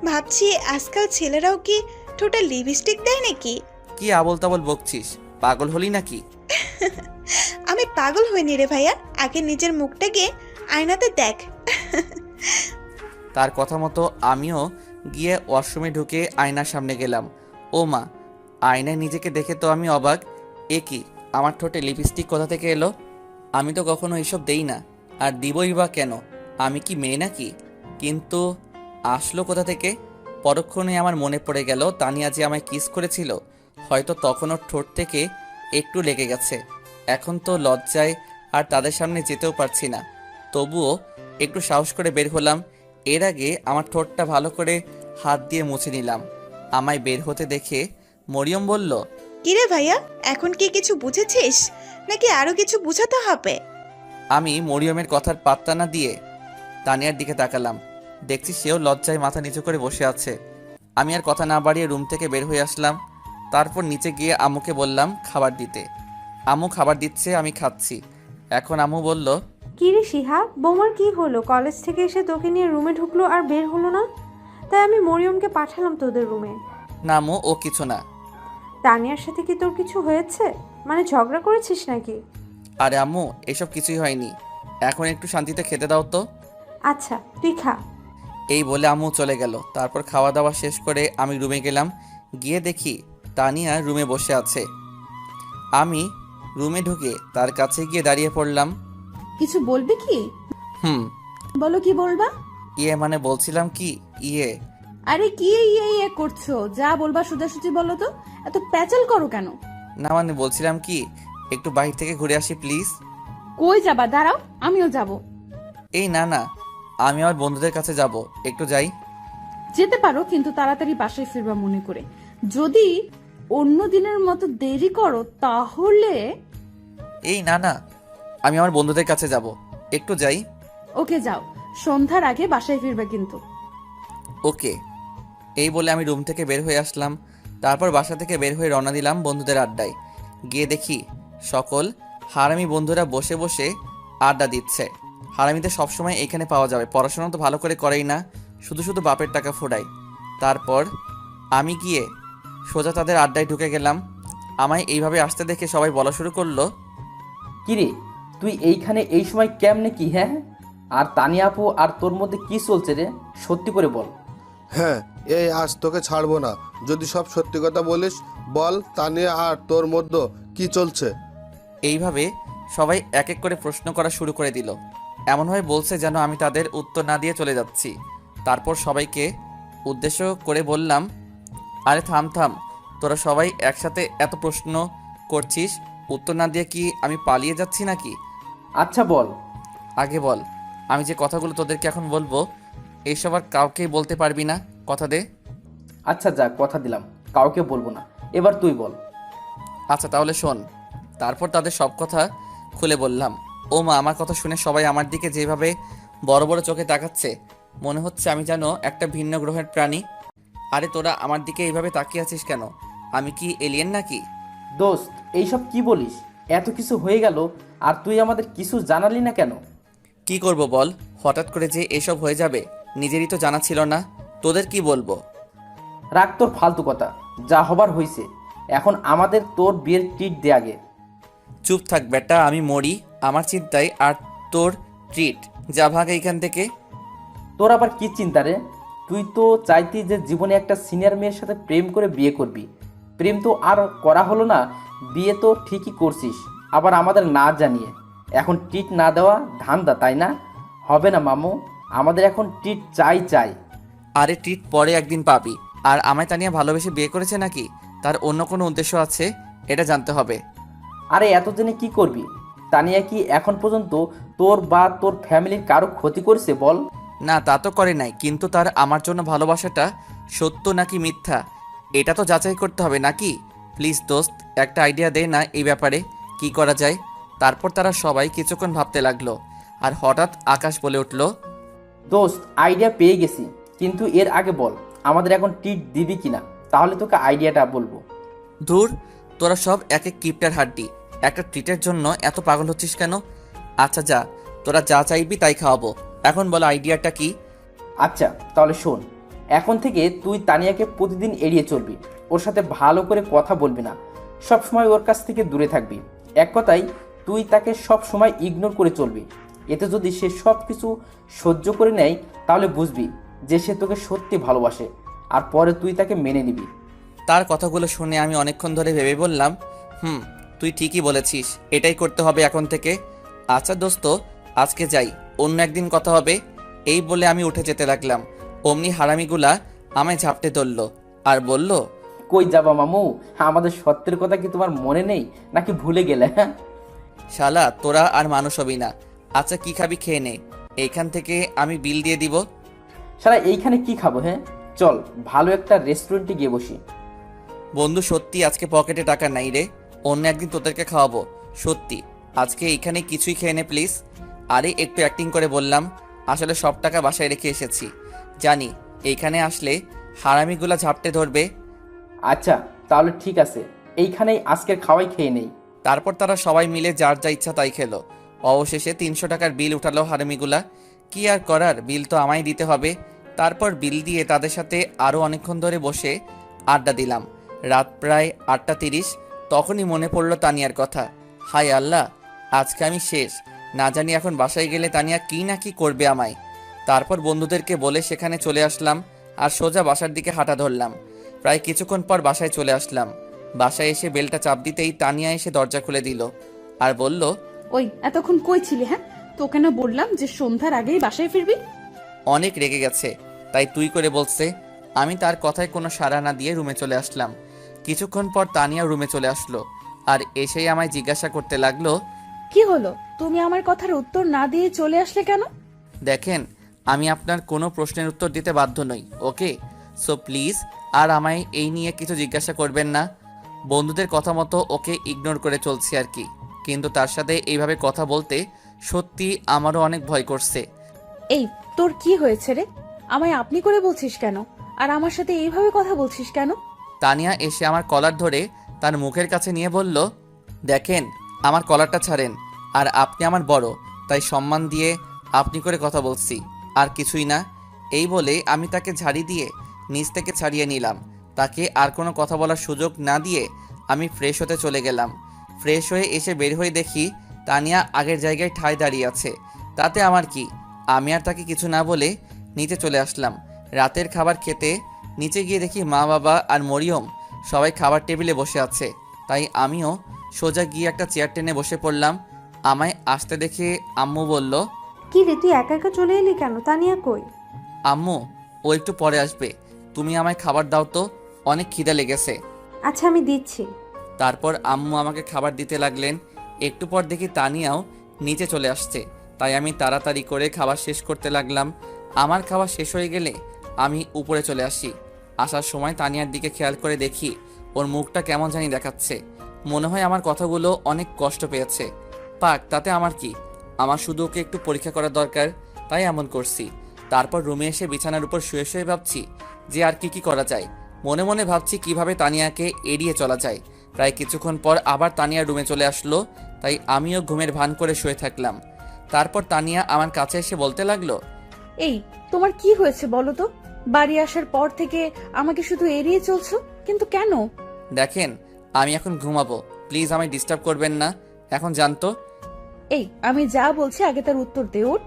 ভাবছি আজকাল ছেলেরাও কি ঠোঁটে লিপস্টিক দেয় নাকি? কি আবল তাবল বকছিস? পাগল হলি নাকি? আমি পাগল হইনি রে ভাইয়া, আগে নিজের মুখটাকে আয়নাতে দেখ। তার কথা মতো আমিও গিয়ে ওয়াশরুমে ঢুকে আয়নার সামনে গেলাম। ও মা, আয়নায় নিজেকে দেখে তো আমি অবাক। এ কি, আমার ঠোঁটে লিপস্টিক কোথা থেকে এলো? আমি তো কখনো এসব দেই না, আর দিবই বা কেন? আমি কি মেয়ে নাকি? কিন্তু আসলো কোথা থেকে? পরক্ষণে আমার মনে পড়ে গেল তানিয়া যে আমায় কিস করেছিল, হয়তো তখন ওর ঠোঁট থেকে একটু লেগে গেছে। এখন তো লজ্জায় আর তাদের সামনে যেতেও পারছি না, তবুও একটু সাহস করে বের হলাম। এর আগে আমার ঠোঁটটা ভালো করে হাত দিয়ে মুছে নিলাম। আমায় বের হতে দেখে মরিয়ম বলল, কিরে ভাইয়া, এখন কি কিছু বুঝেছিস নাকি আরো কিছু বুঝাতে হবে? আমি মরিয়মের কথার পাত্তা না দিয়ে তানিয়ার দিকে তাকালাম। দেখছি সেও লজ্জায় মাথা নিচু করে বসে আছে। আমি আর কথা না বাড়িয়ে রুম থেকে বের হয়ে আসলাম। তারপর নিচে গিয়ে আম্মুকে বললাম খাবার দিতে। আম্মু খাবার দিচ্ছে, আমি খাচ্ছি। এখন আম্মু বলল, কি রে শিহাব, বৌমার কি হলো? কলেজ থেকে এসে তোকে নিয়ে রুমে ঢুকলো আর বের হলো না, তাই আমি মরিয়মকে পাঠালাম তোদের রুমে। না আম্মু, ও কিছু না। তানিয়ার সাথে কি তোর কিছু হয়েছে? মানে ঝগড়া করেছিস নাকি? আরে আম্মু, এসব কিছুই হয়নি, এখন একটু শান্তিতে খেতে দাও তো। আচ্ছা তুই খা। এই বলে আম্মু চলে গেল। তারপর খাওয়া দাওয়া শেষ করে আমি রুমে গেলাম। গিয়ে দেখি তানিয়া রুমে বসে আছে। আমি রুমে ঢুকে তার কাছে গিয়ে দাঁড়িয়ে পড়লাম। কিছু বলবে কি? বলো, কি বলবা? মানে বলছিলাম কি, আরে কি ইয়ে করছো, যা বলবা সোজাসুজি বলো তো, এত প্যাচাল করো কেন? না মানে বলছিলাম কি, একটু বাইরে থেকে ঘুরে আসি প্লিজ। কই যাবা? দাঁড়াও, আমিও যাব। এই না না, আমি আমার বন্ধুদের কাছে যাব, একটু যাই। যেতে পারো, কিন্তু তাড়াতাড়ি বাসায় ফিরবা মনে করে। যদি অন্য দিনের মতো দেরি করো তাহলে। এই না না, আমি আমার বন্ধুদের কাছে যাব, একটু যাই। ওকে যাও, সন্ধ্যার আগে বাসায় ফিরবে কিন্তু। ওকে। এই বলে আমি রুম থেকে বের হয়ে আসলাম। তারপর বাসা থেকে বের হয়ে রওনা দিলাম বন্ধুদের আড্ডায়। গিয়ে দেখি সকল হারামি বন্ধুরা বসে বসে আড্ডা দিচ্ছে। হারামিদের সবসময় এখানে পাওয়া যাবে, পড়াশোনা তো ভালো করে করেই না, শুধু শুধু বাপের টাকা ফোড়ায়। তারপর আমি গিয়ে সোজা তাদের আড্ডায় ঢুকে গেলাম। আমায় এইভাবে আসতে দেখে সবাই বলা শুরু করলো, কিরে তুই এইখানে এই সময় কেমনে কি? হ্যাঁ, আর তানিয়া আপু আর তোর মধ্যে কি চলছে রে? সত্যি করে বল। হ্যাঁ, এই আজ তোকে ছাড়বো না। যদি সব সত্যি কথা বলিস, বল তানিয়া আর তোর মধ্যে কি চলছে। এইভাবে সবাই এক এক করে প্রশ্ন করা শুরু করে দিল। এমনভাবে বলছে যেন আমি তাদের উত্তর না দিয়ে চলে যাচ্ছি। তারপর সবাইকে উদ্দেশ্য করে বললাম, আরে থাম থাম, তোরা সবাই একসাথে এত প্রশ্ন করছিস, উত্তর না দিয়ে কি আমি পালিয়ে যাচ্ছি নাকি? আচ্ছা বল। আগে বল, আমি যে কথাগুলো তোদেরকে এখন বলবো এইসব আর কাউকেই বলতে পারবি না, কথা দে। আচ্ছা যা, কথা দিলাম, কাউকে বলবো না। এবার তুই বল। আচ্ছা তাহলে শোন। তারপর তাদের সব কথা খুলে বললাম। ও মা, আমার কথা শুনে সবাই আমার দিকে যেভাবে বড় বড় চোখে তাকাচ্ছে, মনে হচ্ছে আমি যেন একটা ভিন্ন গ্রহের প্রাণী। আরে তোরা আমার দিকে এইভাবে তাকিয়ে আছিস কেন? আমি কি এলিয়েন নাকি? দোস্ত, এইসব কি বলিস? এত কিছু হয়ে গেল আর তুই আমাদের কিছু জানালি না কেন? কি করব বল, হঠাৎ করে যে এসব হয়ে যাবে নিজেরই তো জানা ছিল না। তোদের কি বলবো? রাখ তোর ফালতু কথা, যা হবার হইছে। এখন আমাদের তোর বিয়ের ট্রিট দে আগে। চুপ থাক বেটা, আমি মরি আমার চিন্তায়, আর তোর ট্রিট। যা ভাগ এইখান থেকে। তোর আবার কি চিন্তা রে? তুই তো চাইতি যে জীবনে একটা সিনিয়র মেয়ের সাথে প্রেম করে বিয়ে করবি। প্রেম তো আর করা হলো না, বিয়ে তো ঠিকই করছিস, আবার আমাদের না জানিয়ে। এখন ট্রিট না দেওয়া ধান্দা, তাই না? হবে না মামু, আমাদের এখন ট্রিট চাই চাই। আরে ট্রিট পরে একদিন পাবি। আর আমায় তানিয়া ভালোবেসে বিয়ে করেছে নাকি তার অন্য কোনো উদ্দেশ্য আছে, এটা জানতে হবে। আরে এত জেনে কি করবি? তানিয়া কি এখন পর্যন্ত তোর বা তোর ফ্যামিলির কারো ক্ষতি করেছে বল? না, তা তো করে নাই, কিন্তু তার আমার জন্য ভালোবাসাটা সত্য নাকি মিথ্যা এটা তো যাচাই করতে হবে নাকি? প্লিজ দোস্ত, একটা আইডিয়া দে না এই ব্যাপারে, কি করা যায়। তারপর তারা সবাই কিছুক্ষণ ভাবতে লাগলো। আর হঠাৎ আকাশ বলে উঠল, দোস্ত, আইডিয়া পেয়ে গেছি, কিন্তু এর আগে বল আমাদের এখন ট্রিট দিবি কিনা, তাহলে তোকে আইডিয়াটা বলবো। ধুর, তোরা সব এক এক কিপটার হাড্ডি, একটা ট্রিটের জন্য এত পাগল হচ্ছিস কেন? আচ্ছা যা, তোরা যা চাইবি তাই খাওয়াবো। এখন বলো আইডিয়াটা কি? আচ্ছা তাহলে শোন, এখন থেকে তুই তানিয়াকে প্রতিদিন এড়িয়ে চলবি, ওর সাথে ভালো করে কথা বলবি না, সব সময় ওর কাছ থেকে দূরে থাকবি। এক কথায় তুই তাকে সব সময় ইগনোর করে চলবি। এতে যদি সে সব কিছু সহ্য করে নেয়, তাহলে বুঝবি যে সে তোকে সত্যি ভালোবাসে, আর পরে তুই তাকে মেনে নিবি। তার কথাগুলো শুনে আমি অনেকক্ষণ ধরে ভেবে বললাম, তুই ঠিকই বলেছিস, এটাই করতে হবে এখন থেকে। আচ্ছা দোস্ত, আজকে যাই, অন্য একদিন কথা হবে। এই বলে আমি উঠে যেতে লাগলাম। অমনি হারামিগুলা আমায় ঝাপটে ধরল আর বলল, কই যাবা মামু? আমাদের সত্যের কথা কি তোমার মনে নেই নাকি ভুলে গেলে? হ্যাঁ শালা তোরা আর মানুষ হবি না। আচ্ছা কি খাবি খেয়ে নে, এইখান থেকে আমি বিল দিয়ে দিব। সারা এইখানে কি খাবো? হ্যাঁ চল ভালো একটা রেস্টুরেন্টে গিয়ে বসি। বন্ধু সত্যি আজকে পকেটে টাকা নাই রে, অন্য একদিন তোদেরকে খাওয়াবো। সত্যি আজকে এইখানে কিছুই খেয়ে নে প্লিজ। আরে একটু অ্যাক্টিং করে বললাম, আসলে সব টাকা বাসায় রেখে এসেছি। জানি এইখানে আসলে হারামিগুলা ঝাপটে ধরবে। আচ্ছা তাহলে ঠিক আছে, এইখানেই আজকের খাওয়াই খেয়ে নেই। তারপর তারা সবাই মিলে যার যা ইচ্ছা তাই খেলো। অবশেষে 300 টাকার বিল উঠালো হারামিগুলা। কি আর করার, বিল তো আমায় দিতে হবে। তারপর বিল দিয়ে তাদের সাথে আরও অনেকক্ষণ ধরে বসে আড্ডা দিলাম। রাত প্রায় 8:30। তখনই মনে পড়ল তানিয়ার কথা। হায় আল্লাহ, আজকে আমি শেষ। না জানি এখন বাসায় গেলে তানিয়া কি না কি করবে আমায়। তারপর বন্ধুদেরকে বলে সেখানে চলে আসলাম আর সোজা বাসার দিকে হাঁটা ধরলাম। প্রায় কিছুক্ষণ পর বাসায় চলে আসলাম। বাসায় এসে বেলটা চাপ দিতেই তানিয়া এসে দরজা খুলে দিল আর বলল, ওই এতক্ষণ কই ছিলি? হ্যাঁ, তোকে না বললাম যে সন্ধ্যার আগেই বাসায় ফিরবি? অনেক রেগে গেছে তাই তুই করে বলছে। আমি তার কথায় কোনো সাড়া না দিয়ে রুমে চলে আসলাম। কিছুক্ষণ পর তানিয়া রুমে চলে আসলো আর এসেই আমায় জিজ্ঞাসা করতে লাগলো, কি হলো, তুমি আমার কথার উত্তর না দিয়ে চলে আসলে কেন? দেখেন, আমি আপনার কোনো প্রশ্নের উত্তর দিতে বাধ্য নই, ওকে? সো প্লিজ আর আমায় এই নিয়ে কিছু জিজ্ঞাসা করবেন না। বন্ধুদের কথা মতো ওকে ইগনোর করে চলছি আর কি, কিন্তু তার সাথে এইভাবে কথা বলতে সত্যি আমারও অনেক ভয় করছে। এই তোর কি হয়েছে রে? আমায় আপনি করে বলছিস কেন? আর আমার সাথে এইভাবে কথা বলছিস কেন? তানিয়া এসে আমার কলার ধরে তার মুখের কাছে নিয়ে বলল, দেখেন আমার কলারটা ছাড়েন, আর আপনি আমার বড়, তাই সম্মান দিয়ে আপনি করে কথা বলছি, আর কিছুই না। এই বলে আমি তাকে ঝাড়ি দিয়ে নিচ থেকে ছাড়িয়ে নিলাম। তাকে আর কোনো কথা বলার সুযোগ না দিয়ে আমি ফ্রেশ হতে চলে গেলাম। ফ্রেশ হয়ে এসে বের হয়ে দেখি তানিয়া আগের জায়গায় ঠায় দাঁড়িয়ে আছে। তাতে আমার কি, আমি আর তাকে কিছু না বলে নিচে চলে আসলাম। রাতের খাবার খেতে নিচে গিয়ে দেখি মা বাবা আর মরিয়ম সবাই খাবার টেবিলে বসে আছে। তাই আমিও সোজা গিয়ে একটা চেয়ার টেনে বসে পড়লাম। আমায় আসতে দেখে আম্মু বলল, কি রে, তুই একা একা চলে এলি কেন? তানিয়া কই? আম্মু ও একটু পরে আসবে, তুমি আমায় খাবার দাও তো, অনেক খিদে লেগেছে। আচ্ছা, আমি দিচ্ছি। তারপর আম্মু আমাকে খাবার দিতে লাগলেন। একটু পর দেখি তানিয়াও নিচে চলে আসছে, তাই আমি তাড়াতাড়ি করে খাবার শেষ করতে লাগলাম। আমার খাবার শেষ হয়ে গেলে আমি উপরে চলে আসি। আসার সময় তানিয়ার দিকে খেয়াল করে দেখি ওর মুখটা কেমন জানি দেখাচ্ছে। মনে হয় আমার কথাগুলো অনেক কষ্ট পেয়েছে। পাক, তাতে আমার কি, আমার শুধু ওকে একটু পরীক্ষা করা দরকার, তাই এমন করছি। তারপর রুমে এসে বিছানার উপর শুয়ে শুয়ে ভাবছি যে আর কি করা যায়। মনে মনে ভাবছি কিভাবে তানিয়াকে এড়িয়ে চলা যায়। প্রায় কিছুক্ষণ পর আবার তানিয়া রুমে চলে আসলো, তাই আমিও ঘুমের ভান করে শুয়ে থাকলাম। তারপর তানিয়া আমার কাছে এসে বলতে লাগলো, এই, তোমার কি হয়েছে বলো তো? বাড়ি আসার পর থেকে আমাকে শুধু এড়িয়ে চলছো, কিন্তু কেন? দেখেন আমি এখন ঘুমাবো, প্লিজ আমায় ডিস্টার্ব করবেন না, এখন জানতো। এই, আমি যা বলছি আগে তার উত্তর দে, ওঠ।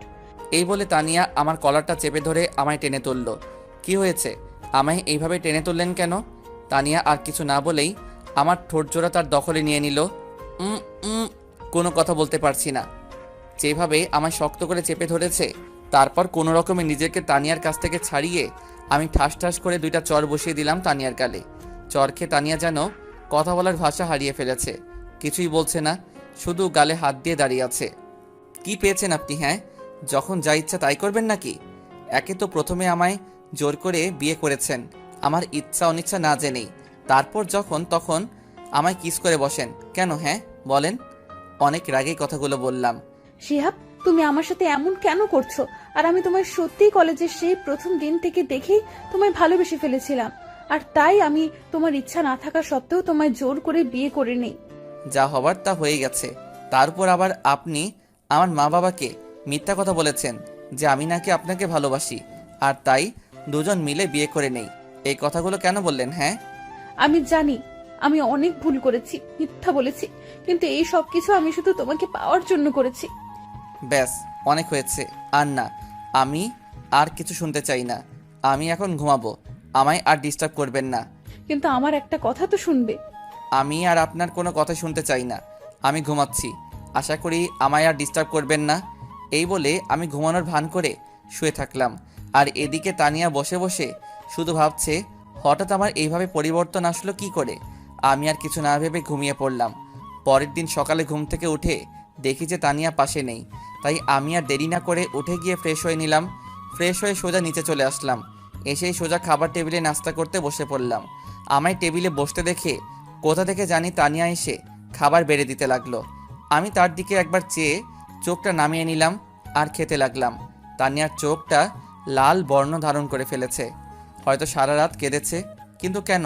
এই বলে তানিয়া আমার কলারটা চেপে ধরে আমায় টেনে তুলল। কি হয়েছে, আমায় এইভাবে টেনে তুললেন কেন? তানিয়া আর কিছু না বলেই আমার ঠোঁট জোড়া তার দখলে নিয়ে নিল। কোনো কথা বলতে পারছি না, যেভাবে আমায় শক্ত করে চেপে ধরেছে। তারপর কোনো রকমে নিজেকে তানিয়ার কাছ থেকে ছাড়িয়ে আমি ঠাস ঠাস করে 2টা চর বসিয়ে দিলাম তানিয়ার গালে। চর খেয়ে তানিয়া যেন কথা বলার ভাষা হারিয়ে ফেলেছে, কিছুই বলছে না, শুধু গালে হাত দিয়ে দাঁড়িয়ে আছে। কি পেয়েছেন আপনি? হ্যাঁ, যখন যা ইচ্ছা তাই করবেন নাকি? একে তো প্রথমে আমায় জোর করে বিয়ে করেছেন আমার ইচ্ছা অনিচ্ছা না জেনেই, তারপর যখন তখন আমায় কিস করে বসেন কেন? হ্যাঁ বলেন। অনেক রাগেই কথাগুলো বললাম। শিহাব, তুমি আমার সাথে এমন কেন করছো? আর আমি তোমায় সত্যিই কলেজের সেই প্রথম দিন থেকে দেখেই তোমায় ভালোবেসে ফেলেছিলাম, আর তাই আমি তোমার ইচ্ছা না থাকা সত্ত্বেও তোমায় জোর করে বিয়ে করে নেই। যা হবার তা হয়ে গেছে। তারপর আবার আপনি আমার মা বাবাকে মিথ্যা কথা বলেছেন যে আমি নাকি আপনাকে ভালোবাসি, আর তাই দুজন মিলে বিয়ে করে নেই। এই কথাগুলো কেন বললেন? হ্যাঁ, আমি জানি আমি অনেক ভুল করেছি, মিথ্যা বলেছি, কিন্তু এই সব কিছু আমি শুধু তোমাকে পাওয়ার জন্য করেছি। ব্যাস, অনেক হয়েছে, আর না, আমি আর কিছু শুনতে চাই না। আমি এখন ঘুমাবো, আমায় আর ডিস্টার্ব করবেন না। কিন্তু আমার একটা কথা তো শুনবে। আমি আর আপনার কোনো কথা শুনতে চাই না, আমি ঘুমাচ্ছি, আশা করি আমায় আর ডিস্টার্ব করবেন না। এই বলে আমি ঘুমানোর ভান করে শুয়ে থাকলাম। আর এদিকে তানিয়া বসে বসে শুধু ভাবছে হঠাৎ আমার এইভাবে পরিবর্তন আসলো কি করে। আমি আর কিছু না ভেবে ঘুমিয়ে পড়লাম। পরের দিন সকালে ঘুম থেকে উঠে দেখি যে তানিয়া পাশে নেই, তাই আমি আর দেরি না করে উঠে গিয়ে ফ্রেশ হয়ে নিলাম। ফ্রেশ হয়ে সোজা নিচে চলে আসলাম। এসেই সোজা খাবার টেবিলে নাস্তা করতে বসে পড়লাম। আমায় টেবিলে বসতে দেখে কোথা থেকে জানি তানিয়া এসে খাবার বেড়ে দিতে লাগলো। আমি তার দিকে একবার চেয়ে চোখটা নামিয়ে নিলাম আর খেতে লাগলাম। তানিয়ার চোখটা লাল বর্ণ ধারণ করে ফেলেছে, হয়তো সারা রাত কেঁদেছে। কিন্তু কেন?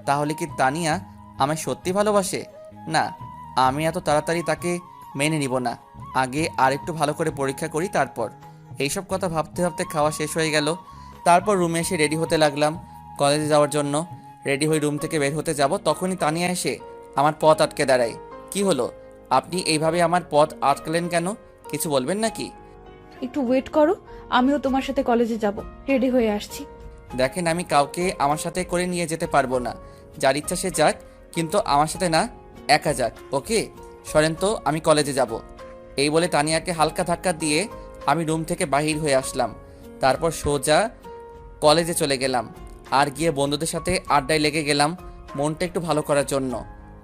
তাহলে কি তানিয়া আমায় সত্যি ভালোবাসে? না, আমি এত তাড়াতাড়ি তাকে মেনে নিব না, আগে আর একটু ভালো করে পরীক্ষা করি তারপর। এইসব কথা ভাবতে ভাবতে খাওয়া শেষ হয়ে গেল। তারপর রুমে এসে রেডি হতে লাগলাম কলেজে যাওয়ার জন্য। রেডি হয়ে রুম থেকে বের হতে যাব, তখনই তানিয়া এসে আমার পথ আটকে দাঁড়ায়। কি হলো, আপনি এইভাবে আমার পথ আটকালেন কেন? কিছু বলবেন নাকি? একটু ওয়েট করো, আমিও তোমার সাথে কলেজে যাব, রেডি হয়ে আসছি। দেখেন, আমি কাউকে আমার সাথে করে নিয়ে যেতে পারবো না, যার ইচ্ছা সে যাক, কিন্তু আমার সাথে না, একা যাক। ওকে সরেন তো, আমি কলেজে যাব। এই বলে তানিয়াকে হালকা ধাক্কা দিয়ে আমি রুম থেকে বাহির হয়ে আসলাম। তারপর সোজা কলেজে চলে গেলাম আর গিয়ে বন্ধুদের সাথে আড্ডায় লেগে গেলাম মনটা একটু ভালো করার জন্য।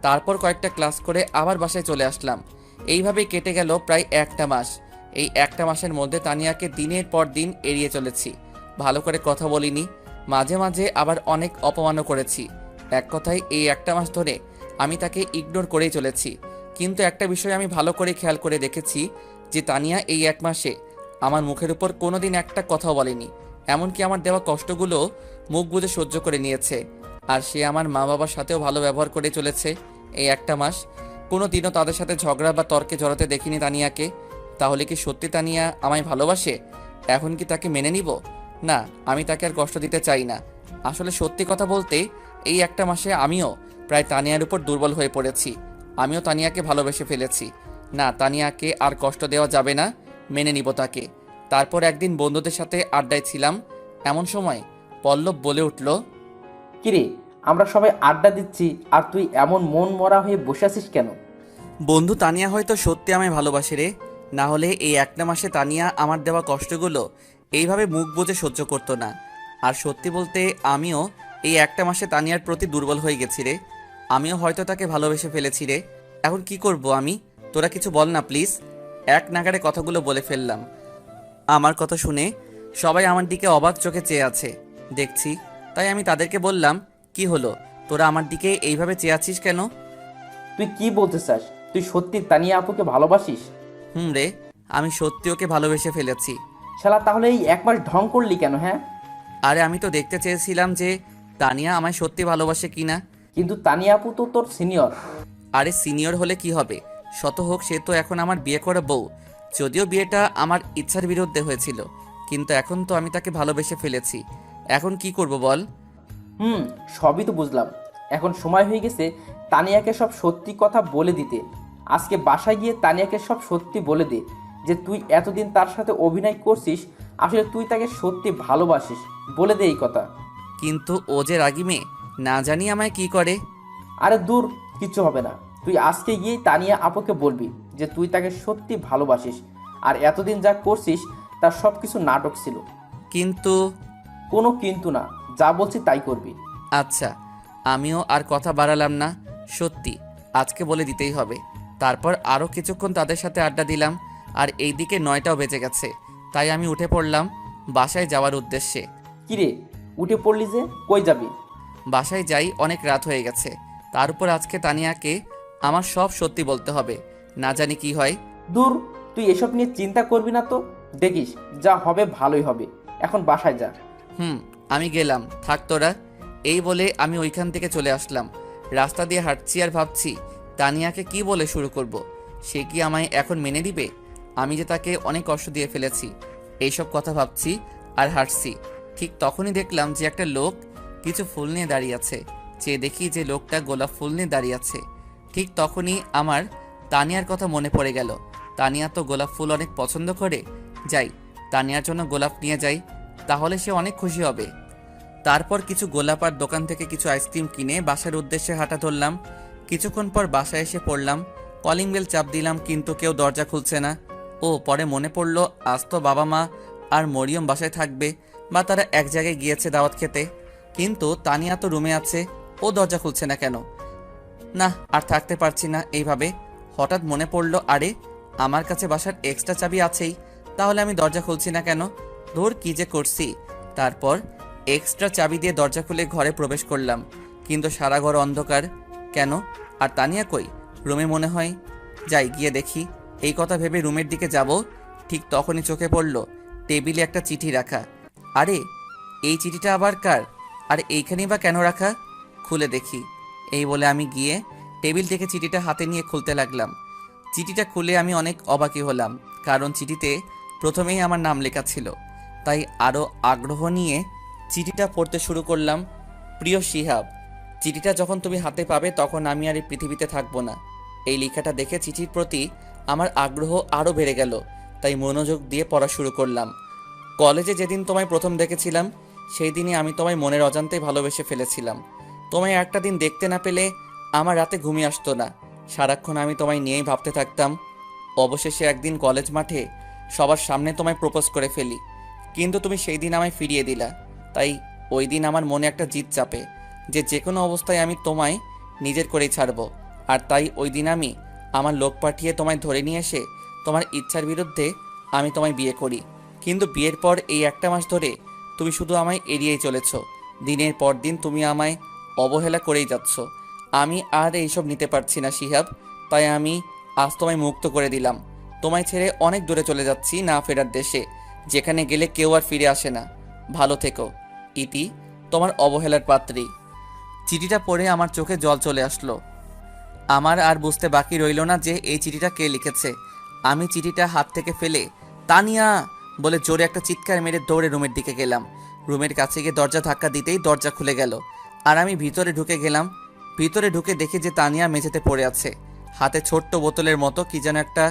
তারপর কয়েকটা ক্লাস করে আবার বাসায় চলে আসলাম। এইভাবেই কেটে গেল প্রায় একটা মাস। এই একটা মাসের মধ্যে তানিয়াকে দিনের পর দিন এড়িয়ে চলেছি, ভালো করে কথা বলিনি, মাঝে মাঝে আবার অনেক অপমানও করেছি। এক কথায় এই একটা মাস ধরে আমি তাকে ইগনোর করেই চলেছি। কিন্তু একটা বিষয় আমি ভালো করে খেয়াল করে দেখেছি যে তানিয়া এই এক মাসে আমার মুখের উপর কোনোদিন একটা কথাও বলেনি, এমনকি আমার দেওয়া কষ্টগুলো মুখ বুজে সহ্য করে নিয়েছে। আর সে আমার মা বাবার সাথেও ভালো ব্যবহার করে চলেছে এই একটা মাস। কোনো দিনও তাদের সাথে ঝগড়া বা তর্কে জড়াতে দেখিনি তানিয়াকে। তাহলে কি সত্যি তানিয়া আমায় ভালোবাসে? এখন কি তাকে মেনে নিব? না, আমি তাকে আর কষ্ট দিতে চাই না। আসলে সত্যি কথা বলতে এই একটা মাসে আমিও প্রায় তানিয়ার উপর দুর্বল হয়ে পড়েছি। আমিও তানিয়াকে ভালোবেসে ফেলেছি। না, তানিয়াকে আর কষ্ট দেওয়া যাবে না, মেনে নিব তাকে। তারপর একদিন বন্ধুদের সাথে আড্ডায় ছিলাম, এমন সময় পল্লব বলে উঠল, কিরে, আমরা সবাই আড্ডা দিচ্ছি আর তুই এমন মন মরা হয়ে বসে আছিস কেন? বন্ধু তানিয়া হয়তো সত্যি আমায় ভালোবাসে রে। না হলে এই একটা মাসে তানিয়া আমার দেওয়া কষ্টগুলো এইভাবে মুখ বুজে সহ্য করতো না। আর সত্যি বলতে আমিও এই একটা মাসে তানিয়ার প্রতি দুর্বল হয়ে গেছি রে। আমিও হয়তো তাকে ভালোবেসে ফেলেছি রে। এখন কি করব আমি? তোরা কিছু বল না প্লিজ। এক নাগাড়ে কথাগুলো বলে ফেললাম। আমার কথা শুনে সবাই আমার দিকে অবাক চোখে চেয়ে আছে দেখছি। তাই আমি তাদেরকে বললাম, কি হলো, তোরা আমার দিকে এইভাবে চেয়ে আছিস কেন? তুই কি বলতে চাস? তুই সত্যি তানিয়া আপুকে ভালোবাসিস? রে, আমি সত্যি ওকে ভালোবেসে ফেলেছি। শালা, তাহলে এই এক মাস ঢং করলি কেন? হ্যাঁ, আরে আমি তো দেখতে চেয়েছিলাম যে তানিয়া আমায় সত্যি ভালোবাসে কিনা। কিন্তু তানিয়া আপু তো তোর সিনিয়র। আরে সিনিয়র হলে কি হবে, শত হোক সে তো এখন আমার বিয়ে করা বউ। যদিও বিয়েটা আমার ইচ্ছার বিরুদ্ধে হয়েছিল, কিন্তু এখন তো আমি তাকে ভালোবেসে ফেলেছি। এখন কি করব বল? সবই তো বুঝলাম। এখন সময় হয়ে গেছে তানিয়াকে সব সত্যি কথা বলে দিতে। আজকে বাসায় গিয়ে তানিয়াকে সব সত্যি বলে দে যে তুই এতদিন তার সাথে অভিনয় করছিস, আসলে তুই তাকে সত্যি ভালোবাসিস। বলে দে এই কথা। কিন্তু ও যে রাগী মেয়ে, না জানি আমায় কি করে। আরে দূর, কিচ্ছু হবে না। তুই আজকে গিয়েই তানিয়া আপুকে বলবি যে তুই তাকে সত্যি ভালোবাসিস, আর এতদিন যা করছিস তার সব কিছু নাটক ছিল। কিন্তু কোনো কিন্তু না, যা বলছি তাই করবি। আচ্ছা, আমিও আর কথা বাড়ালাম না। সত্যি আজকে বলে দিতেই হবে। তারপর আরও কিছুক্ষণ তাদের সাথে আড্ডা দিলাম, আর এইদিকে 9টাও বেজে গেছে। তাই আমি উঠে পড়লাম বাসায় যাওয়ার উদ্দেশ্যে। কিরে, উঠে পড়লি যে, কই যাবি? বাসায় যাই, অনেক রাত হয়ে গেছে। তার উপর আজকে তানিয়াকে আমার সব সত্যি বলতে হবে, না জানি কি হয়। দূর, তুই এসব নিয়ে চিন্তা করবি না তো। দেখিস যা হবে ভালোই হবে। এখন বাসায় যা। আমি গেলাম, থাক তোরা। এই বলে আমি ওইখান থেকে চলে আসলাম। রাস্তা দিয়ে হাঁটছি আর ভাবছি তানিয়াকে কি বলে শুরু করব। সে কি আমায় এখন মেনে দিবে? আমি যে তাকে অনেক কষ্ট দিয়ে ফেলেছি, এইসব কথা ভাবছি আর হাঁটছি। ঠিক তখনই দেখলাম যে একটা লোক কিছু ফুল নিয়ে দাঁড়িয়ে আছে। চেয়ে দেখি যে লোকটা গোলাপ ফুল নিয়ে দাঁড়িয়ে আছে। ঠিক তখনই আমার তানিয়ার কথা মনে পড়ে গেল। তানিয়া তো গোলাপ ফুল অনেক পছন্দ করে। যাই, তানিয়ার জন্য গোলাপ নিয়ে যাই, তাহলে সে অনেক খুশি হবে। তারপর কিছু গোলাপ আর দোকান থেকে কিছু আইসক্রিম কিনে বাসার উদ্দেশ্যে হাঁটা ধরলাম। কিছুক্ষণ পর বাসায় এসে পড়লাম। কলিং বেল চাপ দিলাম, কিন্তু কেউ দরজা খুলছে না। পরে মনে পড়লো আজ তো বাবা মা আর মরিয়ম বাসায় থাকবে, বা তারা এক জায়গায় গিয়েছে দাওয়াত খেতে। কিন্তু তানিয়া তো রুমে আছে, ও দরজা খুলছে না কেন? না, আর থাকতে পারছি না এইভাবে। হঠাৎ মনে পড়লো, আরে আমার কাছে বাসার এক্সট্রা চাবি আছেই, তাহলে আমি দরজা খুলছি না কেন? ধুর, কি যে করছি। তারপর এক্সট্রা চাবি দিয়ে দরজা খুলে ঘরে প্রবেশ করলাম, কিন্তু সারা ঘর অন্ধকার। কেন? আর তানিয়া কই? রুমে মনে হয়। যাই, গিয়ে দেখি। এই কথা ভেবে রুমের দিকে যাব, ঠিক তখনই চোখে পড়ল টেবিলে একটা চিঠি রাখা। আরে এই চিঠিটা আবার কার? আর এইখানেই বা কেন রাখা? খুলে দেখি। এই বলে আমি গিয়ে টেবিল থেকে চিঠিটা হাতে নিয়ে খুলতে লাগলাম। চিঠিটা খুলে আমি অনেক অবাকই হলাম, কারণ চিঠিতে প্রথমেই আমার নাম লেখা ছিল। তাই আরও আগ্রহ নিয়ে চিঠিটা পড়তে শুরু করলাম। প্রিয় শিহাব, চিঠিটা যখন তুমি হাতে পাবে তখন আমি আর এই পৃথিবীতে থাকবো না। এই লেখাটা দেখে চিঠির প্রতি আমার আগ্রহ আরও বেড়ে গেল, তাই মনোযোগ দিয়ে পড়া শুরু করলাম। কলেজে যেদিন তোমায় প্রথম দেখেছিলাম সেই দিনই আমি তোমায় মনের অজান্তেই ভালোবেসে ফেলেছিলাম। তোমায় একটা দিন দেখতে না পেলে আমার রাতে ঘুমিয়ে আসতো না। সারাক্ষণ আমি তোমায় নিয়েই ভাবতে থাকতাম। অবশেষে একদিন কলেজ মাঠে সবার সামনে তোমায় প্রপোজ করে ফেলি, কিন্তু তুমি সেই দিন আমায় ফিরিয়ে দিলা। তাই ওই দিন আমার মনে একটা জিদ চাপে যে কোনো অবস্থায় আমি তোমায় নিজের করেই ছাড়বো। আর তাই ওই দিন আমি আমার লোক পাঠিয়ে তোমায় ধরে নিয়ে এসে তোমার ইচ্ছার বিরুদ্ধে আমি তোমায় বিয়ে করি। কিন্তু বিয়ের পর এই একটা মাস ধরে তুমি শুধু আমায় এড়িয়েই চলেছ। দিনের পর দিন তুমি আমায় অবহেলা করেই যাচ্ছ। আমি আর এইসব নিতে পারছি না শিহাব, তাই আমি আজ তোমায় মুক্ত করে দিলাম। তোমায় ছেড়ে অনেক দূরে চলে যাচ্ছি, না ফেরার দেশে, যেখানে গেলে কেউ আর ফিরে আসে না। ভালো থেকো। ইতি, তোমার অবহেলার পাত্রী। চিঠিটা পড়ে আমার চোখে জল চলে আসলো। আমার আর বুঝতে বাকি রইল না যে এই চিঠিটা কে লিখেছে। আমি চিঠিটা হাত থেকে ফেলে তানিয়া বলে জোরে একটা চিৎকার মেরে দৌড়ে রুমের দিকে গেলাম। রুমের কাছে গিয়ে দরজা ধাক্কা দিতেই দরজা খুলে গেল, আর আমি ভিতরে ঢুকে গেলাম। ভিতরে ঢুকে দেখি যে তানিয়া মেঝেতে পড়ে আছে, হাতে ছোট্ট বোতলের মতো কি যেন একটা।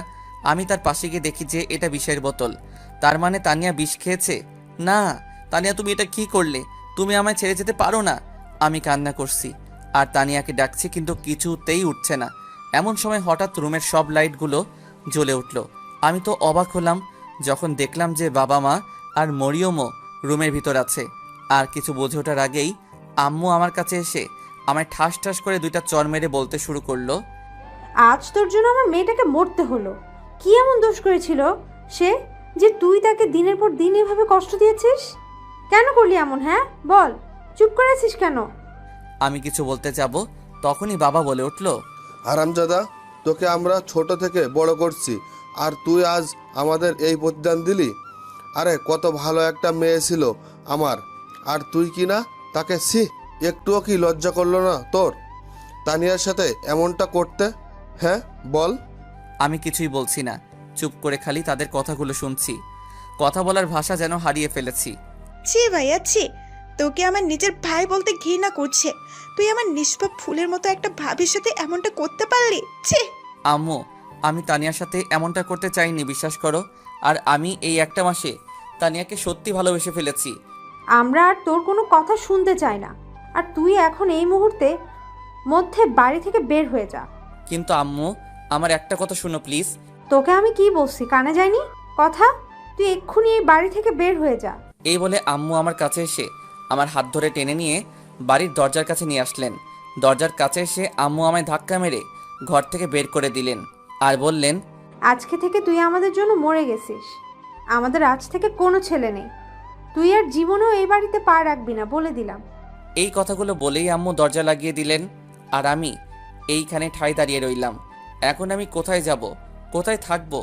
আমি তার পাশে গিয়ে দেখি যে এটা বিষের বোতল। তার মানে তানিয়া বিষ খেয়েছে। না তানিয়া, তুমি এটা কি করলে? তুমি আমায় ছেড়ে যেতে পারো না। আমি কান্না করছি আর তানিয়াকে ডাকছি, কিন্তু কিছুতেই উঠছে না। এমন সময় হঠাৎ রুমের সব লাইটগুলো জ্বলে উঠল। আমি তো অবাক হলাম যখন দেখলাম যে বাবা মা আর মরিয়মও রুমের ভিতর আছে। আর কিছু বুঝে ওঠার আগেই আম্মু আমার কাছে এসে আমায় ঠাস ঠাস করে দুইটা চর মেরে বলতে শুরু করলো, আজ তোর জন্য আমার মেয়েটাকে মরতে হলো। কি এমন দোষ করেছিল সে যে তুই তাকে দিনের পর দিন এভাবে কষ্ট দিয়েছিস? কেন করলি এমন? হ্যাঁ বল, চুপ করে আছিস কেন? আমি কিছু বলতে যাব তখনই বাবা বলে উঠল, হারামজাদা, তোকে আমরা ছোট থেকে বড় করছি, আর তুই আজ আমাদের এই প্রতিদান দিলি? আরে কত ভালো একটা মেয়ে ছিল আমার, আর তুই কি না তাকে একটুও কি লজ্জা করলো না তোর তানিয়ার সাথে এমনটা করতে? হ্যাঁ বল। আমি কিছুই বলছি না, চুপ করে খালি তাদের কথাগুলো শুনছি। কথা বলার ভাষা যেন হারিয়ে ফেলেছি। ছি ভাইয়া ছি, তোকে আমার নিজের ভাই বলতে ঘৃণা করছে। তুই আমার নিষ্পাপ ফুলের মতো একটা ভাবির সাথে এমনটা করতে পারলি? ছি। আম্মু, আমি তানিয়ার সাথে এমনটা করতে চাইনি, বিশ্বাস করো। আর আমি এই একটা মাসে তানিয়াকে সত্যি ভালোবেসে ফেলেছি। আমরা আর তোর কোনো কথা শুনতে চাই না, আর তুই এখন এই মুহূর্তে মধ্যে বাড়ি থেকে বের হয়ে যা। কিন্তু আম্মু, আমার একটা কথা শুনো প্লিজ। তোকে আমি কি বলছি, কানে যায়নি কথা? তুই এক্ষুনি এই বাড়ি থেকে বের হয়ে যা। এই বলে আম্মু আমার কাছে এসে আমার হাত ধরে টেনে নিয়ে বাড়ির দরজার কাছে নিয়ে আসলেন। দরজার কাছে এসে আম্মু আমায় ধাক্কা মেরে ঘর থেকে বের করে দিলেন আর বললেন, আজকে থেকে তুই আমাদের জন্য মরে গেছিস। আমাদের আজ থেকে কোনো ছেলে নেই। তুই আর জীবনেও এই বাড়িতে পা রাখবি না, বলে দিলাম। এই কথাগুলো বলেই আম্মু দরজা লাগিয়ে দিলেন। আর আমি এইখানে ঠায় দাঁড়িয়ে রইলাম। এখন আমি কোথায় যাব, কোথায় থাকব,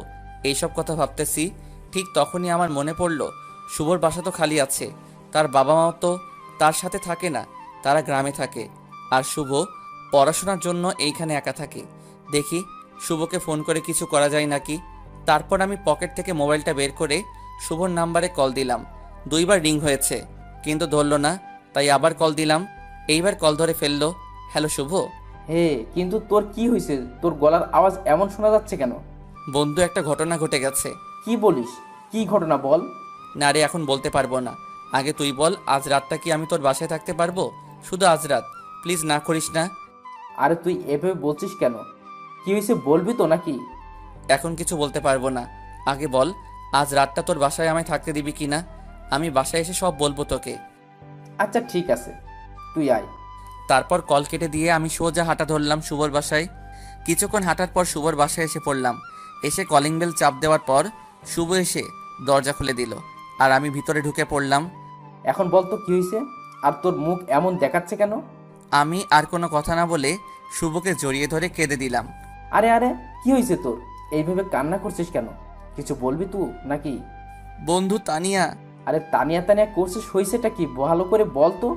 এইসব কথা ভাবতেছি। ঠিক তখনই আমার মনে পড়ল শুভর বাসা তো খালি আছে। তার বাবা মাও তো তার সাথে থাকে না, তারা গ্রামে থাকে। আর শুভ পড়াশোনার জন্য এইখানে একা থাকে। দেখি শুভকে ফোন করে কিছু করা যায় নাকি। তারপর আমি পকেট থেকে মোবাইলটা বের করে শুভর নাম্বারে কল দিলাম। 2 বার রিং হয়েছে কিন্তু ধরলো না, তাই আবার কল দিলাম। এইবার কল ধরে ফেললো। হ্যালো শুভ। হে, কিন্তু তোর কি হয়েছে? তোর গলার আওয়াজ এমন শোনা যাচ্ছে কেন? বন্ধু, একটা ঘটনা ঘটে গেছে। কি বলিস? কি ঘটনা বল। না রে, এখন বলতে পারবো না। আগে তুই বল, আজ রাতটা কি আমি তোর বাসায় থাকতে পারবো? শুধু আজ রাত, প্লিজ না করিস না। আরে তুই এভাবে বলছিস কেন? কি হয়েছে বলবি তো নাকি? এখন কিছু বলতে পারবো না। আগে বল, আজ রাতটা তোর বাসায় আমায় থাকতে দিবি কি না? আমি বাসায় এসে সব বলবো তোকে। আচ্ছা ঠিক আছে, তুই আয়। তারপর কল কেটে দিয়ে আমি সোজা হাঁটা ধরলাম শুভর বাসায়। কিছুক্ষণ হাঁটার পর শুভর বাসায় এসে পড়লাম। এসে কলিং বেল চাপ দেওয়ার পর শুভ এসে দরজা খুলে দিল আর আমি ভিতরে ঢুকে পড়লাম। এখন বল তো কি হয়েছে, আর তোর মুখ এমন দেখাচ্ছে কেন? আমি আর কোনো কথা না বলে শুভকে জড়িয়ে ধরে কেঁদে দিলাম। আরে আরে, কি হয়েছে তোর? এইভাবে কান্না করছিস কেন? কিছু বলবি তুই নাকি? বন্ধু, তানিয়া। আরে তানিয়া তানিয়া করছিস, হয়েছেটা কি ভালো করে বল তো।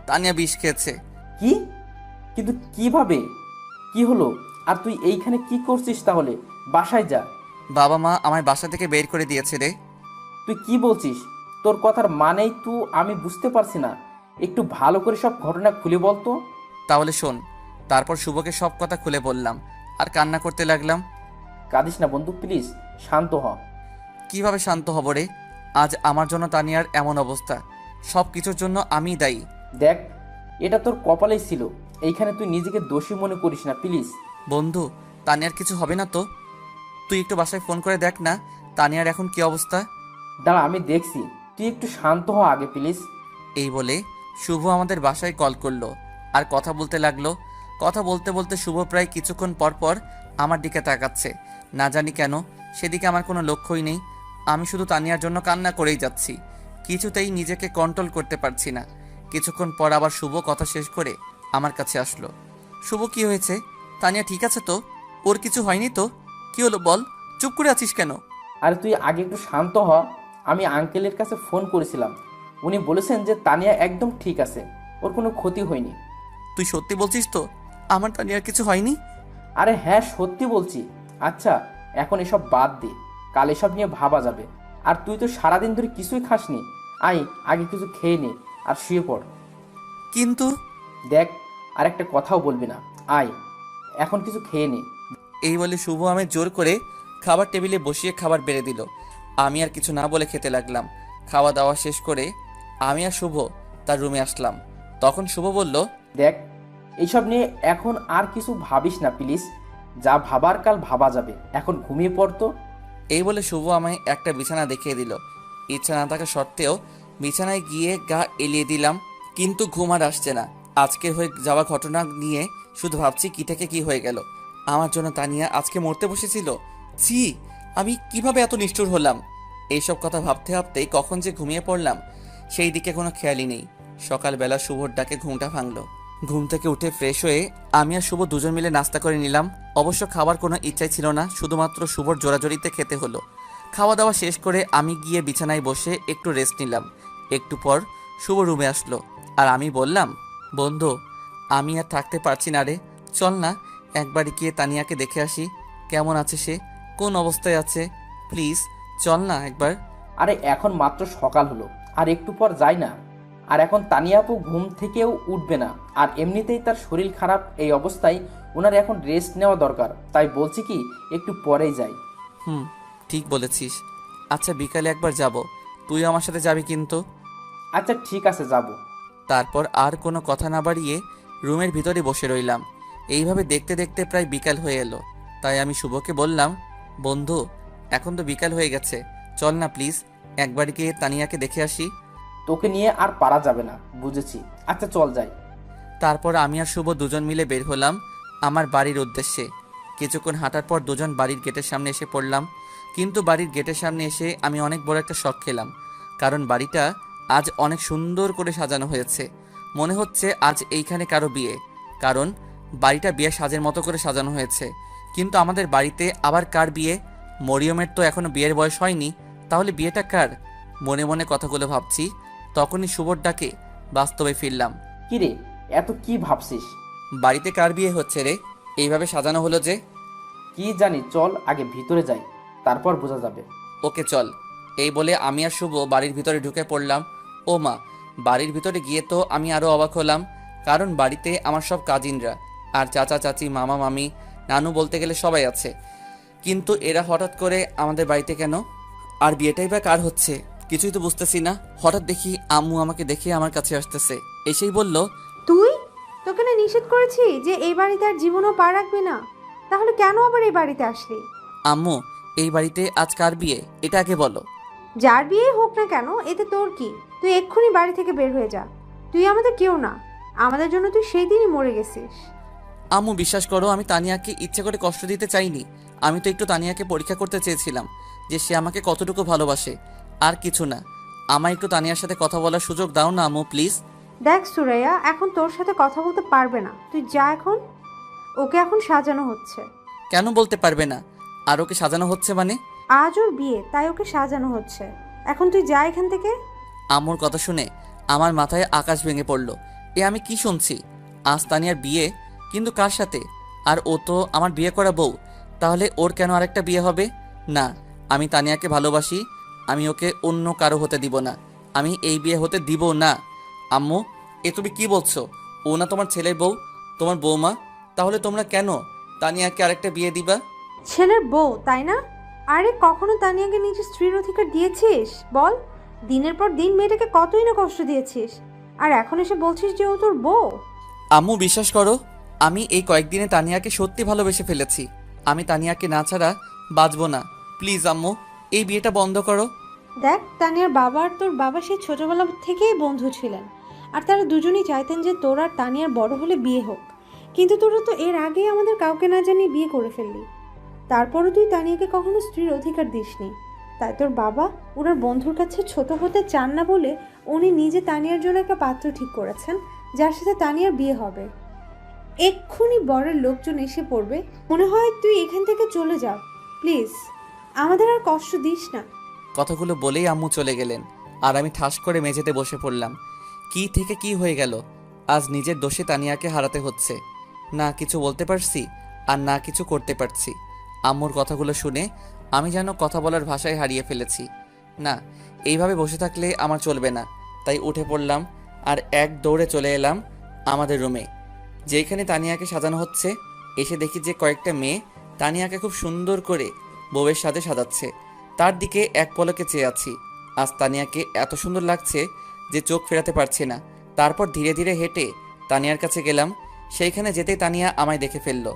তানিয়া বিষ খেয়েছে। কি? কিন্তু কিভাবে? কি হলো? আর তুই এইখানে কি করছিস তাহলে? বাসায় যা। বাবা মা আমায় বাসা থেকে বের করে দিয়েছে রে। তুই কি বলছিস? তোর কথার মানেই তুই আমি বুঝতে পারছি না। একটু ভালো করে সব ঘটনা খুলে বল তো। তাহলে শোন। তারপর শুভকে সব কথা খুলে বললাম আর কান্না করতে লাগলাম। কাঁদিস না বন্ধু, প্লিজ শান্ত হ। কিভাবে শান্ত হব রে? আজ আমার জন্য তানিয়ার এমন অবস্থা। সব কিছুর জন্য আমিই দায়ী। দেখ, এটা তোর কপালেই ছিল। এইখানে তুই নিজেকে দোষী মনে করিস না প্লিজ। বন্ধু, তানিয়ার কিছু হবে না তো? তুই একটু বাসায় ফোন করে দেখ না তানিয়ার এখন কি অবস্থা। দাঁড়া, আমি দেখছি। তুই একটু শান্ত হ আগে প্লিজ। এই বলে শুভ আমাদের বাসায় কল করলো আর কথা বলতে লাগলো। কথা বলতে বলতে শুভ প্রায় কিছুক্ষণ পর পর আমার দিকে তাকাচ্ছে। না জানি কেন সেদিকে আমার কোনো লক্ষ্যই নেই। আমি শুধু তানিয়ার জন্য কান্না করেই যাচ্ছি। কিছুতেই নিজেকে কন্ট্রোল করতে পারছি না। কিছুক্ষণ পর আবার শুভ কথা শেষ করে আমার কাছে আসলো। শুভ, কি হয়েছে? তানিয়া ঠিক আছে তো? ওর কিছু হয়নি তো? কি হলো বল, চুপ করে আছিস কেন? আরে তুই আগে একটু শান্ত হ। আমি আঙ্কেলের কাছে ফোন করেছিলাম। উনি বলেছেন যে তানিয়া একদম ঠিক আছে, ওর কোনো ক্ষতি হয়নি। তুই সত্যি বলছিস তো আমার তানিয়ার কিছু হয়নি? আরে হ্যাঁ, সত্যি বলছি। আচ্ছা, এখন এসব বাদ দে, কাল এসব নিয়ে ভাবা যাবে। আর তুই তো সারাদিন ধরে কিছুই খাসনি। আয়, আগে কিছু খেয়ে নে আর শুয়ে পড়। কিন্তু দেখ, আর একটা কথাও বলবি না। আয়, এখন কিছু খেয়ে নে। এই বলে শুভ আমি জোর করে খাবার টেবিলে বসিয়ে খাবার বেড়ে দিল। আমি আর কিছু না বলে খেতে লাগলাম। খাওয়া দাওয়া শেষ করে আমি আর শুভ তার রুমে আসলাম। তখন শুভ বলল, দেখ, এইসব নিয়ে এখন আর কিছু ভাবিস না প্লিজ। যা ভাবার কাল ভাবা যাবে, এখন ঘুমিয়ে পড়তো। এই বলে শুভ আমায় একটা বিছানা দেখিয়ে দিল। ইচ্ছা না থাকা সত্ত্বেও বিছানায় গিয়ে গা এলিয়ে দিলাম, কিন্তু ঘুম আর আসছে না। আজকের হয়ে যাওয়া ঘটনা নিয়ে শুধু ভাবছি কি থেকে কি হয়ে গেল। আমার জন্য তানিয়া আজকে মরতে বসেছিল। ছি, আমি কিভাবে এত নিষ্ঠুর হলাম। এইসব কথা ভাবতে ভাবতেই কখন যে ঘুমিয়ে পড়লাম সেই দিকে কোনো খেয়ালই নেই। সকালবেলা শুভর ডাকে ঘুমটা ভাঙলো। ঘুম থেকে উঠে ফ্রেশ হয়ে আমি আর শুভ দুজন মিলে নাস্তা করে নিলাম। অবশ্য খাবার কোনো ইচ্ছাই ছিল না, শুধুমাত্র শুভর জোরাজোরিতে খেতে হলো। খাওয়া দাওয়া শেষ করে আমি গিয়ে বিছানায় বসে একটু রেস্ট নিলাম। একটু পর শুভ রুমে আসলো আর আমি বললাম, বন্ধু, আমি আর থাকতে পারছি না রে, চল না একবার গিয়ে তানিয়াকে দেখে আসি। কেমন আছে সে, কোন অবস্থায় আছে, প্লিজ চল না একবার। আরে এখন মাত্র সকাল হলো, আর একটু পর যাই না। আর এখন তানিয়া আপু ঘুম থেকেও উঠবে না, আর এমনিতেই তার শরীর খারাপ। এই অবস্থায় ওনার এখন রেস্ট নেওয়া দরকার। তাই বলছি কি, একটু পরেই যাই। ঠিক বলেছিস। আচ্ছা বিকালে একবার যাব, তুই আমার সাথে যাবি কিন্তু। আচ্ছা ঠিক আছে, যাব। তারপর আর কোনো কথা না বাড়িয়ে রুমের ভিতরে বসে রইলাম। এইভাবে দেখতে দেখতে প্রায় বিকাল হয়ে এলো। তাই আমি শুভকে বললাম, বন্ধু, এখন তো বিকাল হয়ে গেছে, চল না প্লিজ একবার গিয়ে তানিয়াকে দেখে আসি। তোকে নিয়ে আর পারা যাবে না, বুঝেছি। আচ্ছা চল যাই। তারপর আমি আর শুভ দুজন মিলে বের হলাম আমার বাড়ির উদ্দেশ্যে। কিছুক্ষণ হাঁটার পর দুজন বাড়ির গেটের সামনে এসে পড়লাম। কিন্তু বাড়ির গেটের সামনে এসে আমি অনেক বড় একটা শক খেলাম, কারণ বাড়িটা আজ অনেক সুন্দর করে সাজানো হয়েছে। মনে হচ্ছে আজ এইখানে কারো বিয়ে, কারণ বাড়িটা বিয়ে সাজের মতো করে সাজানো হয়েছে। কিন্তু আমাদের বাড়িতে আবার কার বিয়ে? মরিয়মের তো এখনো বিয়ের বয়স হয়নি, তাহলে বিয়েটা কার? মনে মনে কথাগুলো ভাবছি, তখনই শুভর ডাকে বাস্তবে ফিরলাম। কিরে, এত কি ভাবছিস? বাড়িতে কার বিয়ে হচ্ছে রে, এইভাবে সাজানো হলো যে? কি জানি, চল আগে ভিতরে যাই, তারপর বোঝা যাবে। ওকে চল। এই বলে আমি আর শুভ বাড়ির ভিতরে ঢুকে পড়লাম। ও মা, বাড়ির ভিতরে গিয়ে তো আমি আরও অবাক হলাম, কারণ বাড়িতে আমার সব কাজিনরা আর চাচা চাচি মামা মামি নানু বলতে গেলে সবাই আছে। কিন্তু এরা হঠাৎ করে আমাদের বাড়িতে কেন? আর বিয়েটাই বা কার হচ্ছে কিছুই তো বুঝতেছি না। হঠাৎ দেখি আম্মু আমাকে দেখে আমার কাছে আসতেছে, এসেই বলল, তুই, তোকে না নিষেধ করেছি যে এই বাড়িতে আর জীবনও পা রাখবি না, তাহলে কেন আবার এই বাড়িতে আসলি? আম্মু, এই বাড়িতে আজ কার বিয়ে এটা আগে বলো। যার বিয়ে হোক না কেন, এতে তোর কি? তুই এক্ষুনি বাড়ি থেকে বের হয়ে যা। তুই আমাদের কেউ না, আমাদের জন্য তুই সেই দিনই মরে গেছিস। আম্মু বিশ্বাস করো, আমি তানিয়াকে ইচ্ছে করে কষ্ট দিতে চাইনি। আমি তো একটু তানিয়াকে পরীক্ষা করতে চেয়েছিলাম যে সে আমাকে কতটুকু ভালোবাসে, আর কিছু না। আমায় একটু তানিয়ার সাথে কথা বলার সুযোগ দাও না আম্মু, প্লিজ। দেখ সুরাইয়া, এখন তোর সাথে কথা বলতে পারবে না, তুই যা এখন। ওকে এখন সাজানো হচ্ছে। কেন বলতে পারবে না? আর ওকে সাজানো হচ্ছে মানে? আজ ওর বিয়ে, তাই ওকে সাজানো হচ্ছে। এখন তুই যা এখান থেকে। আম্মুর কথা শুনে আমার মাথায় আকাশ ভেঙে পড়ল। এ আমি কি শুনছি? আজ তানিয়ার বিয়ে, কিন্তু কার সাথে? আর ও তো আমার বিয়ে করা বউ, তাহলে ওর কেন আরেকটা বিয়ে হবে? না, আমি তানিয়াকে ভালোবাসি, আমি ওকে অন্য কারো হতে দিব না। আমি এই বিয়ে হতে দিব না। আম্মু, এ তুমি কি বলছো? ও না তোমার ছেলের বউ, তোমার বৌমা, তাহলে তোমরা কেন তানিয়াকে আরেকটা বিয়ে দিবা? ছেলের বউ, তাই না? আরে কখনো তানিয়াকে নিজের স্ত্রীর অধিকার দিয়েছিস বল? দিনের পর দিন মেয়েটাকে কতই না কষ্ট দিয়েছিস, আর এখন এসে বলছিস যে ও তোর বউ? আম্মু বিশ্বাস করো, আমি এই কয়েকদিনে তানিয়াকে সত্যি ভালোবেসে ফেলেছি। আমি তানিয়াকে না ছাড়া বাঁচবো না। প্লিজ আম্মু, এই বিয়েটা বন্ধ করো। দেখ, তানিয়ার বাবা আর তোর বাবা সেই ছোটবেলা থেকেই বন্ধু ছিলেন, আর তারা দুজনেই চাইতেন যে তোর আর তানিয়ার বড় হলে বিয়ে হোক। কিন্তু তোরা তো এর আগেই আমাদের কাউকে না জানিয়ে বিয়ে করে ফেললি। তারপরও তুই তানিয়াকে কখনো স্ত্রীর অধিকার দিসনি। তাই তোর বাবা ওনার বন্ধুর কাছে ছোট হতে চান না বলে উনি নিজে তানিয়ার জন্য একটা পাত্র ঠিক করেছেন, যার সাথে তানিয়ার বিয়ে হবে। এক্ষুনি বরের লোকজন এসে পড়বে, মনে হয় তুই এখান থেকে চলে যাও প্লিজ, আমাদের আর কষ্ট দিস না। কথাগুলো বলেই আম্মু চলে গেলেন। আর আমি ঠাস করে মেঝেতে বসে পড়লাম। কি থেকে কি হয়ে গেল? আজ নিজের দোষে তানিয়াকে হারাতে হচ্ছে। না কিছু বলতে পারছি আর না কিছু করতে পারছি। আম্মুর কথাগুলো শুনে আমি যেন কথা বলার ভাষায় হারিয়ে ফেলেছি। না, এইভাবে বসে থাকলে আমার চলবে না। তাই উঠে পড়লাম আর এক দৌড়ে চলে এলাম আমাদের রুমে, যেখানে তানিয়াকে সাজানো হচ্ছে। এসে দেখি যে কয়েকটা মেয়ে তানিয়াকে খুব সুন্দর করে বউয়ের সাথে সাজাচ্ছে। তার দিকে এক পলকে চেয়ে আছি। আজ তানিয়াকে এত সুন্দর লাগছে যে চোখ ফেরাতে পারছি না। তারপর ধীরে ধীরে হেঁটে তানিয়ার কাছে গেলাম। সেইখানে যেতেই তানিয়া আমায় দেখে ফেললো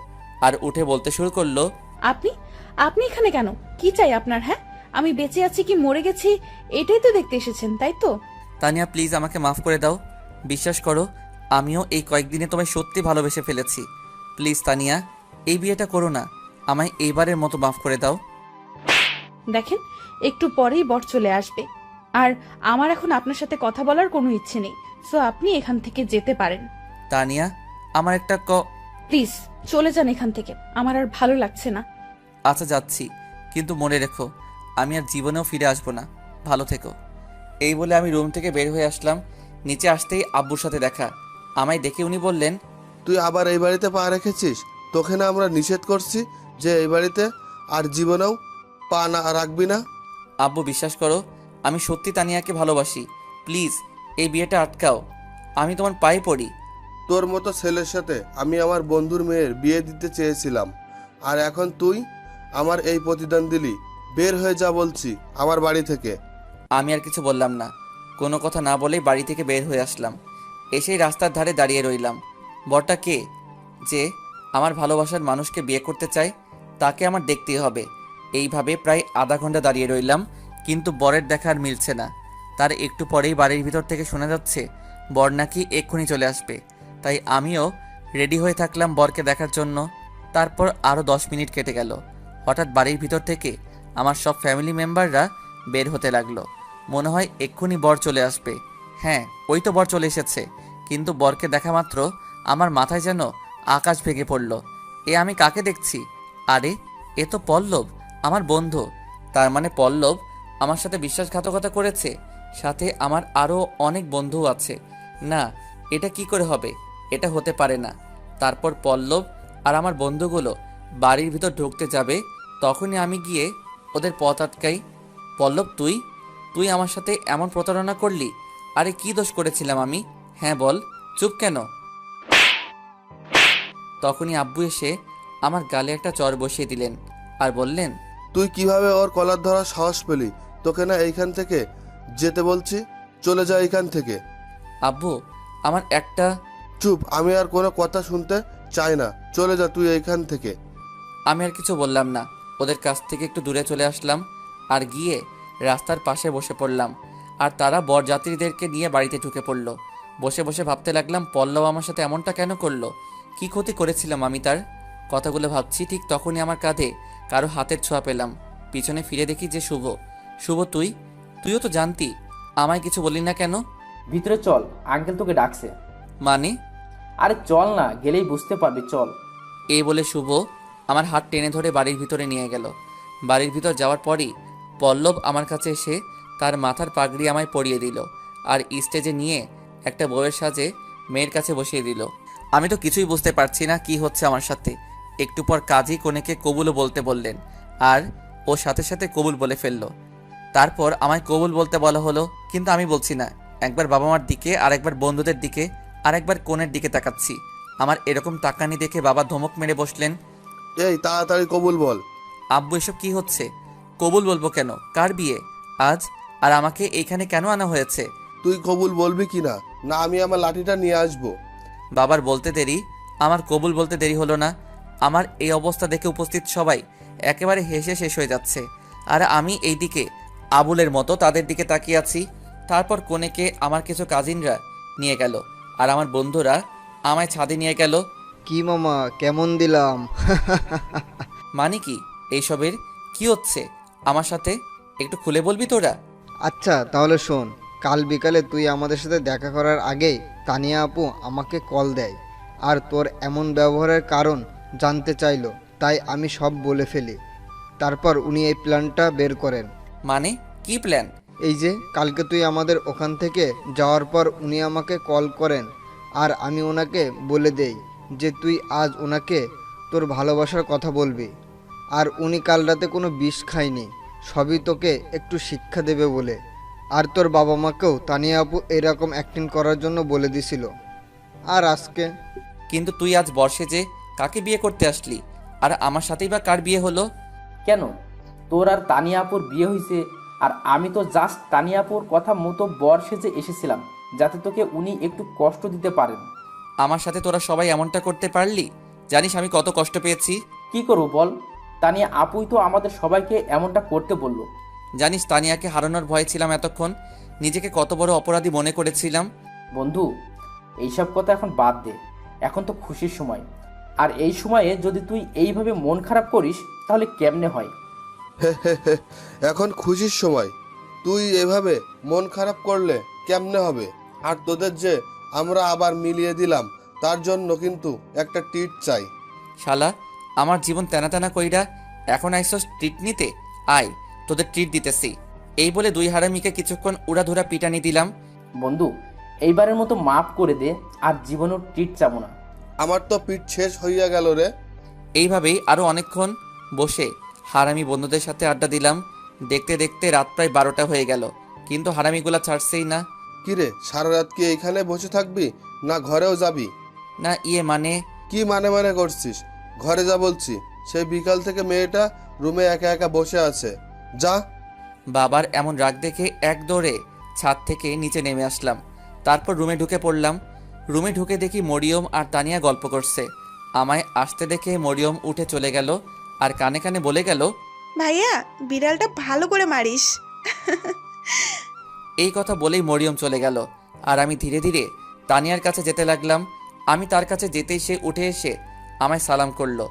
আর উঠে বলতে শুরু করলো, আপনি আপনি এখানে কেন? কি চাই আপনার? হ্যাঁ, আমি বেঁচে আছি কি মরে গেছি এটাই তো দেখতে এসেছেন, তাই তো? তানিয়া প্লিজ আমাকে মাফ করে দাও। বিশ্বাস করো, আমিও এই কয়েকদিনে তোমায় সত্যি ভালোবেসে ফেলেছি। প্লিজ তানিয়া, এই বিয়েটা করো না। আমায় এইবারের মতো মাফ করে দাও। দেখেন, একটু পরেই বর চলে আসবে, আর আমার এখন আপনার সাথে কথা বলার কোনো ইচ্ছে নেই। সো আপনি এখান থেকে যেতে পারেন। তানিয়া, আমার একটা প্লিজ চলে যান এখান থেকে, আমার আর ভালো লাগছে না। আচ্ছা যাচ্ছি, কিন্তু মনে রেখো আমি আর জীবনেও ফিরে আসবো না। ভালো থেকো। এই বলে আমি রুম থেকে বের হয়ে আসলাম। নিচে আসতেই আব্বুর সাথে দেখা। আমায় দেখে উনি বললেন, তুই আবার এই বাড়িতে পা রেখেছিস? তোকে না আমরা নিষেধ করছি যে এই বাড়িতে আর জীবনেও পা না রাখবি না? আব্বু বিশ্বাস করো, আমি সত্যি তানিয়াকে ভালোবাসি। প্লিজ এই বিয়েটা আটকাও। আমি তোমার পায়ে পড়ি। তোর মতো ছেলের সাথে আমি আমার বন্ধুর মেয়ের বিয়ে দিতে চেয়েছিলাম, আর এখন তুই আমার এই প্রতিদান দিলি। বের হয়ে যা বলছি আমার বাড়ি থেকে। আমি আর কিছু বললাম না। কোনো কথা না বলেই বাড়ি থেকে বের হয়ে আসলাম। এসেই রাস্তার ধারে দাঁড়িয়ে রইলাম। বরটা কে যে আমার ভালোবাসার মানুষকে বিয়ে করতে চায়, তাকে আমার দেখতেই হবে। এইভাবে প্রায় আধা ঘন্টা দাঁড়িয়ে রইলাম, কিন্তু বরের দেখা আর মিলছে না। তার একটু পরেই বাড়ির ভিতর থেকে শোনা যাচ্ছে বর নাকি এক্ষুনি চলে আসবে। তাই আমিও রেডি হয়ে থাকলাম বরকে দেখার জন্য। তারপর আরও 10 মিনিট কেটে গেল। হঠাৎ বাড়ির ভিতর থেকে আমার সব ফ্যামিলি মেম্বাররা বের হতে লাগলো। মনে হয় এক্ষুনি বর চলে আসবে। হ্যাঁ, ওই তো বর চলে এসেছে। কিন্তু বরকে দেখা মাত্র আমার মাথায় যেন আকাশ ভেঙে পড়ল। এ আমি কাকে দেখছি? আরে এ তো পল্লব, আমার বন্ধু। তার মানে পল্লব আমার সাথে বিশ্বাসঘাতকতা করেছে। সাথে আমার আরও অনেক বন্ধুও আছে। না, এটা কি করে হবে? এটা হতে পারে না। তারপর পল্লব আর আমার বন্ধুগুলো বাড়ির ভিতর ঢুকতে যাবে, তখনই আমি গিয়ে ওদের পথ আটকাই। পল্লব, তুই তুই আমার সাথে এমন প্রতারণা করলি? আরে কি দোষ করেছিলাম আমি? হ্যাঁ বল, চুপ কেন? তখনই আব্বু এসে আমার গালে একটা চড় বসিয়ে দিলেন আর বললেন, তুই কিভাবে ওর কলার ধরার সাহস পেলি? তোকে না এইখান থেকে যেতে বলছি, চলে যা এইখান থেকে। আব্বু আমার একটা চুপ, আমি আর কোনো কথা শুনতে চাই না, চলে যা তুই এইখান থেকে। আমি আর কিছু বললাম না। ওদের কাছ থেকে একটু দূরে চলে আসলাম আর গিয়ে রাস্তার পাশে বসে পড়লাম। আর তারা বরযাত্রীদেরকে নিয়ে বাড়িতে ঢুকে পড়ল। বসে বসে ভাবতে লাগলাম পল্লব আমার সাথে এমনটা কেন করলো? কি ক্ষতি করেছিলাম আমি তার? কথাগুলো ভাবছি, ঠিক তখনই আমার কাঁধে কারো হাতের ছোঁয়া পেলাম। পিছনে ফিরে দেখি যে শুভ। শুভ, তুইও তো জানতি, আমায় কিছু বললি না কেন? ভিতরে চল, আঙ্কেল তোকে ডাকছে। মানে? আরে চল না, গেলেই বুঝতে পারবি, চল। এই বলে শুভ আমার হাত টেনে ধরে বাড়ির ভিতরে নিয়ে গেল। বাড়ির ভিতর যাওয়ার পরই পল্লব আমার কাছে এসে তার মাথার পাগড়ি আমায় পরিয়ে দিল আর স্টেজে নিয়ে একটা বউয়ের সাজে মেয়ের কাছে বসিয়ে দিল। আমি তো কিছুই বুঝতে পারছি না কি হচ্ছে আমার সাথে। একটু পর কাজী কনেকে কবুলও বলতে বললেন আর ও সাথে সাথে কবুল বলে ফেললো। তারপর আমায় কবুল বলতে বলা হলো, কিন্তু আমি বলছি না। একবার বাবা মার দিকে, আর একবার বন্ধুদের দিকে, আর একবার কনের দিকে তাকাচ্ছি। আমার এরকম তাকানি দেখে বাবা ধমক মেরে বসলেন, এই তাড়াতাড়ি কবুল বল। আব্বু এসব কি হচ্ছে? কবুল বলবো কেন? কার বিয়ে আজ? আর আমাকে এইখানে কেন আনা হয়েছে? তুই কবুল বলবি কি না? না আমি আমার লাঠিটা নিয়ে আসবো। বাবার বলতে দেরি, আমার কবুল বলতে দেরি হলো না। আমার এই অবস্থা দেখে উপস্থিত সবাই একেবারে হেসে শেষ হয়ে যাচ্ছে, আর আমি এই দিকে আবুলের মতো তাদের দিকে তাকিয়ে আছি। তারপর কনেকে আমার কিছু কাজিনরা নিয়ে গেল আর আমার বন্ধুরা আমায় ছাদে নিয়ে গেল। কি মামা, কেমন দিলাম? মানে কি এইসবের? কি হচ্ছে আমার সাথে? একটু খুলে বলবি তোরা? আচ্ছা তাহলে শোন, কাল বিকালে তুই আমাদের সাথে দেখা করার আগেই তানিয়া আপু আমাকে কল দেয় আর তোর এমন ব্যবহারের কারণ জানতে চাইলো, তাই আমি সব বলে ফেলি। তারপর উনি এই প্ল্যানটা বের করেন। মানে কি প্ল্যান? এই যে কালকে তুই আমাদের ওখান থেকে যাওয়ার পর উনি আমাকে কল করেন, আর আমি ওনাকে বলে দেই যে তুই আজ ওনাকে তোর ভালোবাসার কথা বলবি। আর উনি কাল রাতে কোনো বিষ খায়নি, সবই তোকে একটু শিক্ষা দেবে বলে। আর তোর বাবা মাকেও তানিয়া আপু এরকম অ্যাক্টিং করার জন্য বলে দিছিল। আর আজকে কিন্তু তুই আজ বর্ষে যে কাকে বিয়ে করতে আসলি, আর আমার সাথেই বা কার বিয়ে হলো? কেন, তোর আর তানিয়া আপুর বিয়ে হয়েছে, আর আমি তো জাস্ট তানিয়া আপুর কথা মতো বর সেজে এসেছিলাম, যাতে তোকে উনি একটু কষ্ট দিতে পারেন। আমার সাথে তোরা সবাই এমনটা করতে পারলি? জানিস আমি কত কষ্ট পেয়েছি? কি করবো বল, তানিয়া আপুই তো আমাদের সবাইকে এমনটা করতে বললো। জানিস তানিয়াকে হারানোর ভয়ে ছিলাম এতক্ষণ, নিজেকে কত বড় অপরাধী মনে করেছিলাম। বন্ধু, এইসব কথা এখন বাদ দে, এখন তো খুশির সময়। আর এই সময়ে যদি তুই এইভাবে মন খারাপ করিস তাহলে কেমনে হয়? এখন খুশির সময়, তুই এভাবে মন খারাপ করলে কেমনে হবে? আর তোদের যে আমরা আবার মিলিয়ে দিলাম, তার জন্য কিন্তু একটা টিট চাই। শালা, আমার জীবন তেনা তেনা কইরা এখন আইসস ট্রিট নিতে? আয়, তোদের ট্রিট দিতেছি। এই বলে দুই হারামিকে কিছুক্ষণ উড়াধুরা পিটানি দিলাম। বন্ধু, এইবারের মতো মাফ করে দে, আর জীবনেও ট্রিট চাবো না। আমার তো পিঠ শেষ হইয়া গেল রে। এইভাবেই আরও অনেকক্ষণ বসে হারামি বন্ধুদের সাথে আড্ডা দিলাম। দেখতে দেখতে রাত প্রায় 12টা হয়ে গেল, কিন্তু হারামিগুলা ছাড়ছেই না। কিরে, সারা রাত কি এইখানে বসে থাকবি, না ঘরেও যাবি? না মানে কি মানে করছিস? ঘরে যা বলছি। সেই বিকাল থেকে মেয়েটা রুমে একা একা বসে আছে, যা। বাবার এমন রাগ দেখে এক দৌড়ে ছাদ থেকে নিচে নেমে আসলাম। তারপর রুমে ঢুকে পড়লাম। রুমে ঢুকে দেখি মরিয়ম আর তানিয়া গল্প করছে। আমায় আসতে দেখে মরিয়ম উঠে চলে গেল আর কানে কানে বলে গেল, ভাইয়া, বিড়ালটা ভালো করে মারিস। এই কথা বলেই মরিয়ম চলে গেল। আর আমি ধীরে ধীরে তানিয়ার কাছে যেতে লাগলাম। আমি তার কাছে যেতেই সে উঠে এসে আমায় সালাম করলো,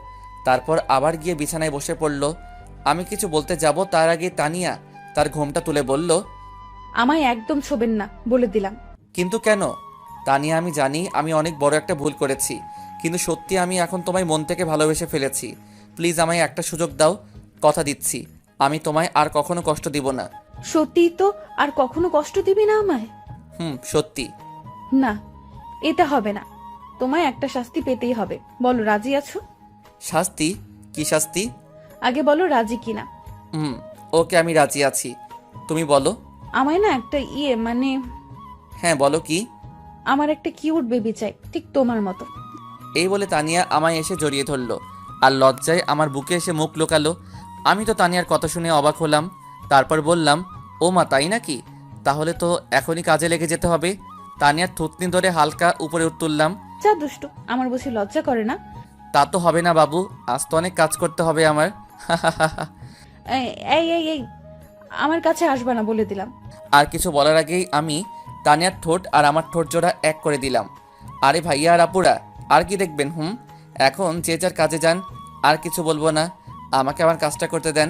তারপর আবার গিয়ে বিছানায় বসে পড়ল। আমি কিছু বলতে যাব তার আগে তানিয়া তার ঘোমটা তুলে বলল, আমায় একদম ছোবেন না বলে দিলাম। কিন্তু কেন? তানিয়া, আমি জানি আমি অনেক বড় একটা ভুল করেছি, কিন্তু সত্যি আমি এখন তোমায় মন থেকে ভালোবেসে ফেলেছি। প্লিজ আমায় একটা সুযোগ দাও, কথা দিচ্ছি আমি তোমায় আর কখনো কষ্ট দিব না। সত্যিই তো? আর কখনো কষ্ট দিবি না আমায়? সত্যি। না, এটা হবে না। তোমায় একটা শাস্তি পেতেই হবে। বলো, রাজি আছো? শাস্তি? কি শাস্তি? আগে বলো রাজি কিনা। ওকে, আমি রাজি আছি, তুমি বলো। আমায় না একটা মানে হ্যাঁ বলো, কি? আমার একটা কিউট বেবি চাই, ঠিক তোমার মতো। এই বলে তানিয়া আমায় এসে জড়িয়ে ধরলো আর লজ্জায় আমার বুকে এসে মুখ লুকালো। আমি তো তানিয়ার কথা শুনে অবাক হলাম। তারপর বললাম, ও মা, তাই নাকি? তাহলে তো এখনই কাজে লেগে যেতে হবে। তানিয়ার থুতনি ধরে হালকা উপরে তুললাম। যা দুষ্টু, আমার বুঝি লজ্জা করে না? তা তো হবে না বাবু, আজ তো অনেক কাজ করতে হবে আমার। এই এই এই এই, আমার কাছে আসবা না বলে দিলাম। আর কিছু বলার আগেই আমি তানিয়ার ঠোঁট আর আমার ঠোঁট জোড়া এক করে দিলাম। আরে ভাইয়া আর আপুরা, আর কি দেখবেন? এখন যে যার কাজে যান, আর কিছু বলবো না। আমাকে আমার কাজটা করতে দেন।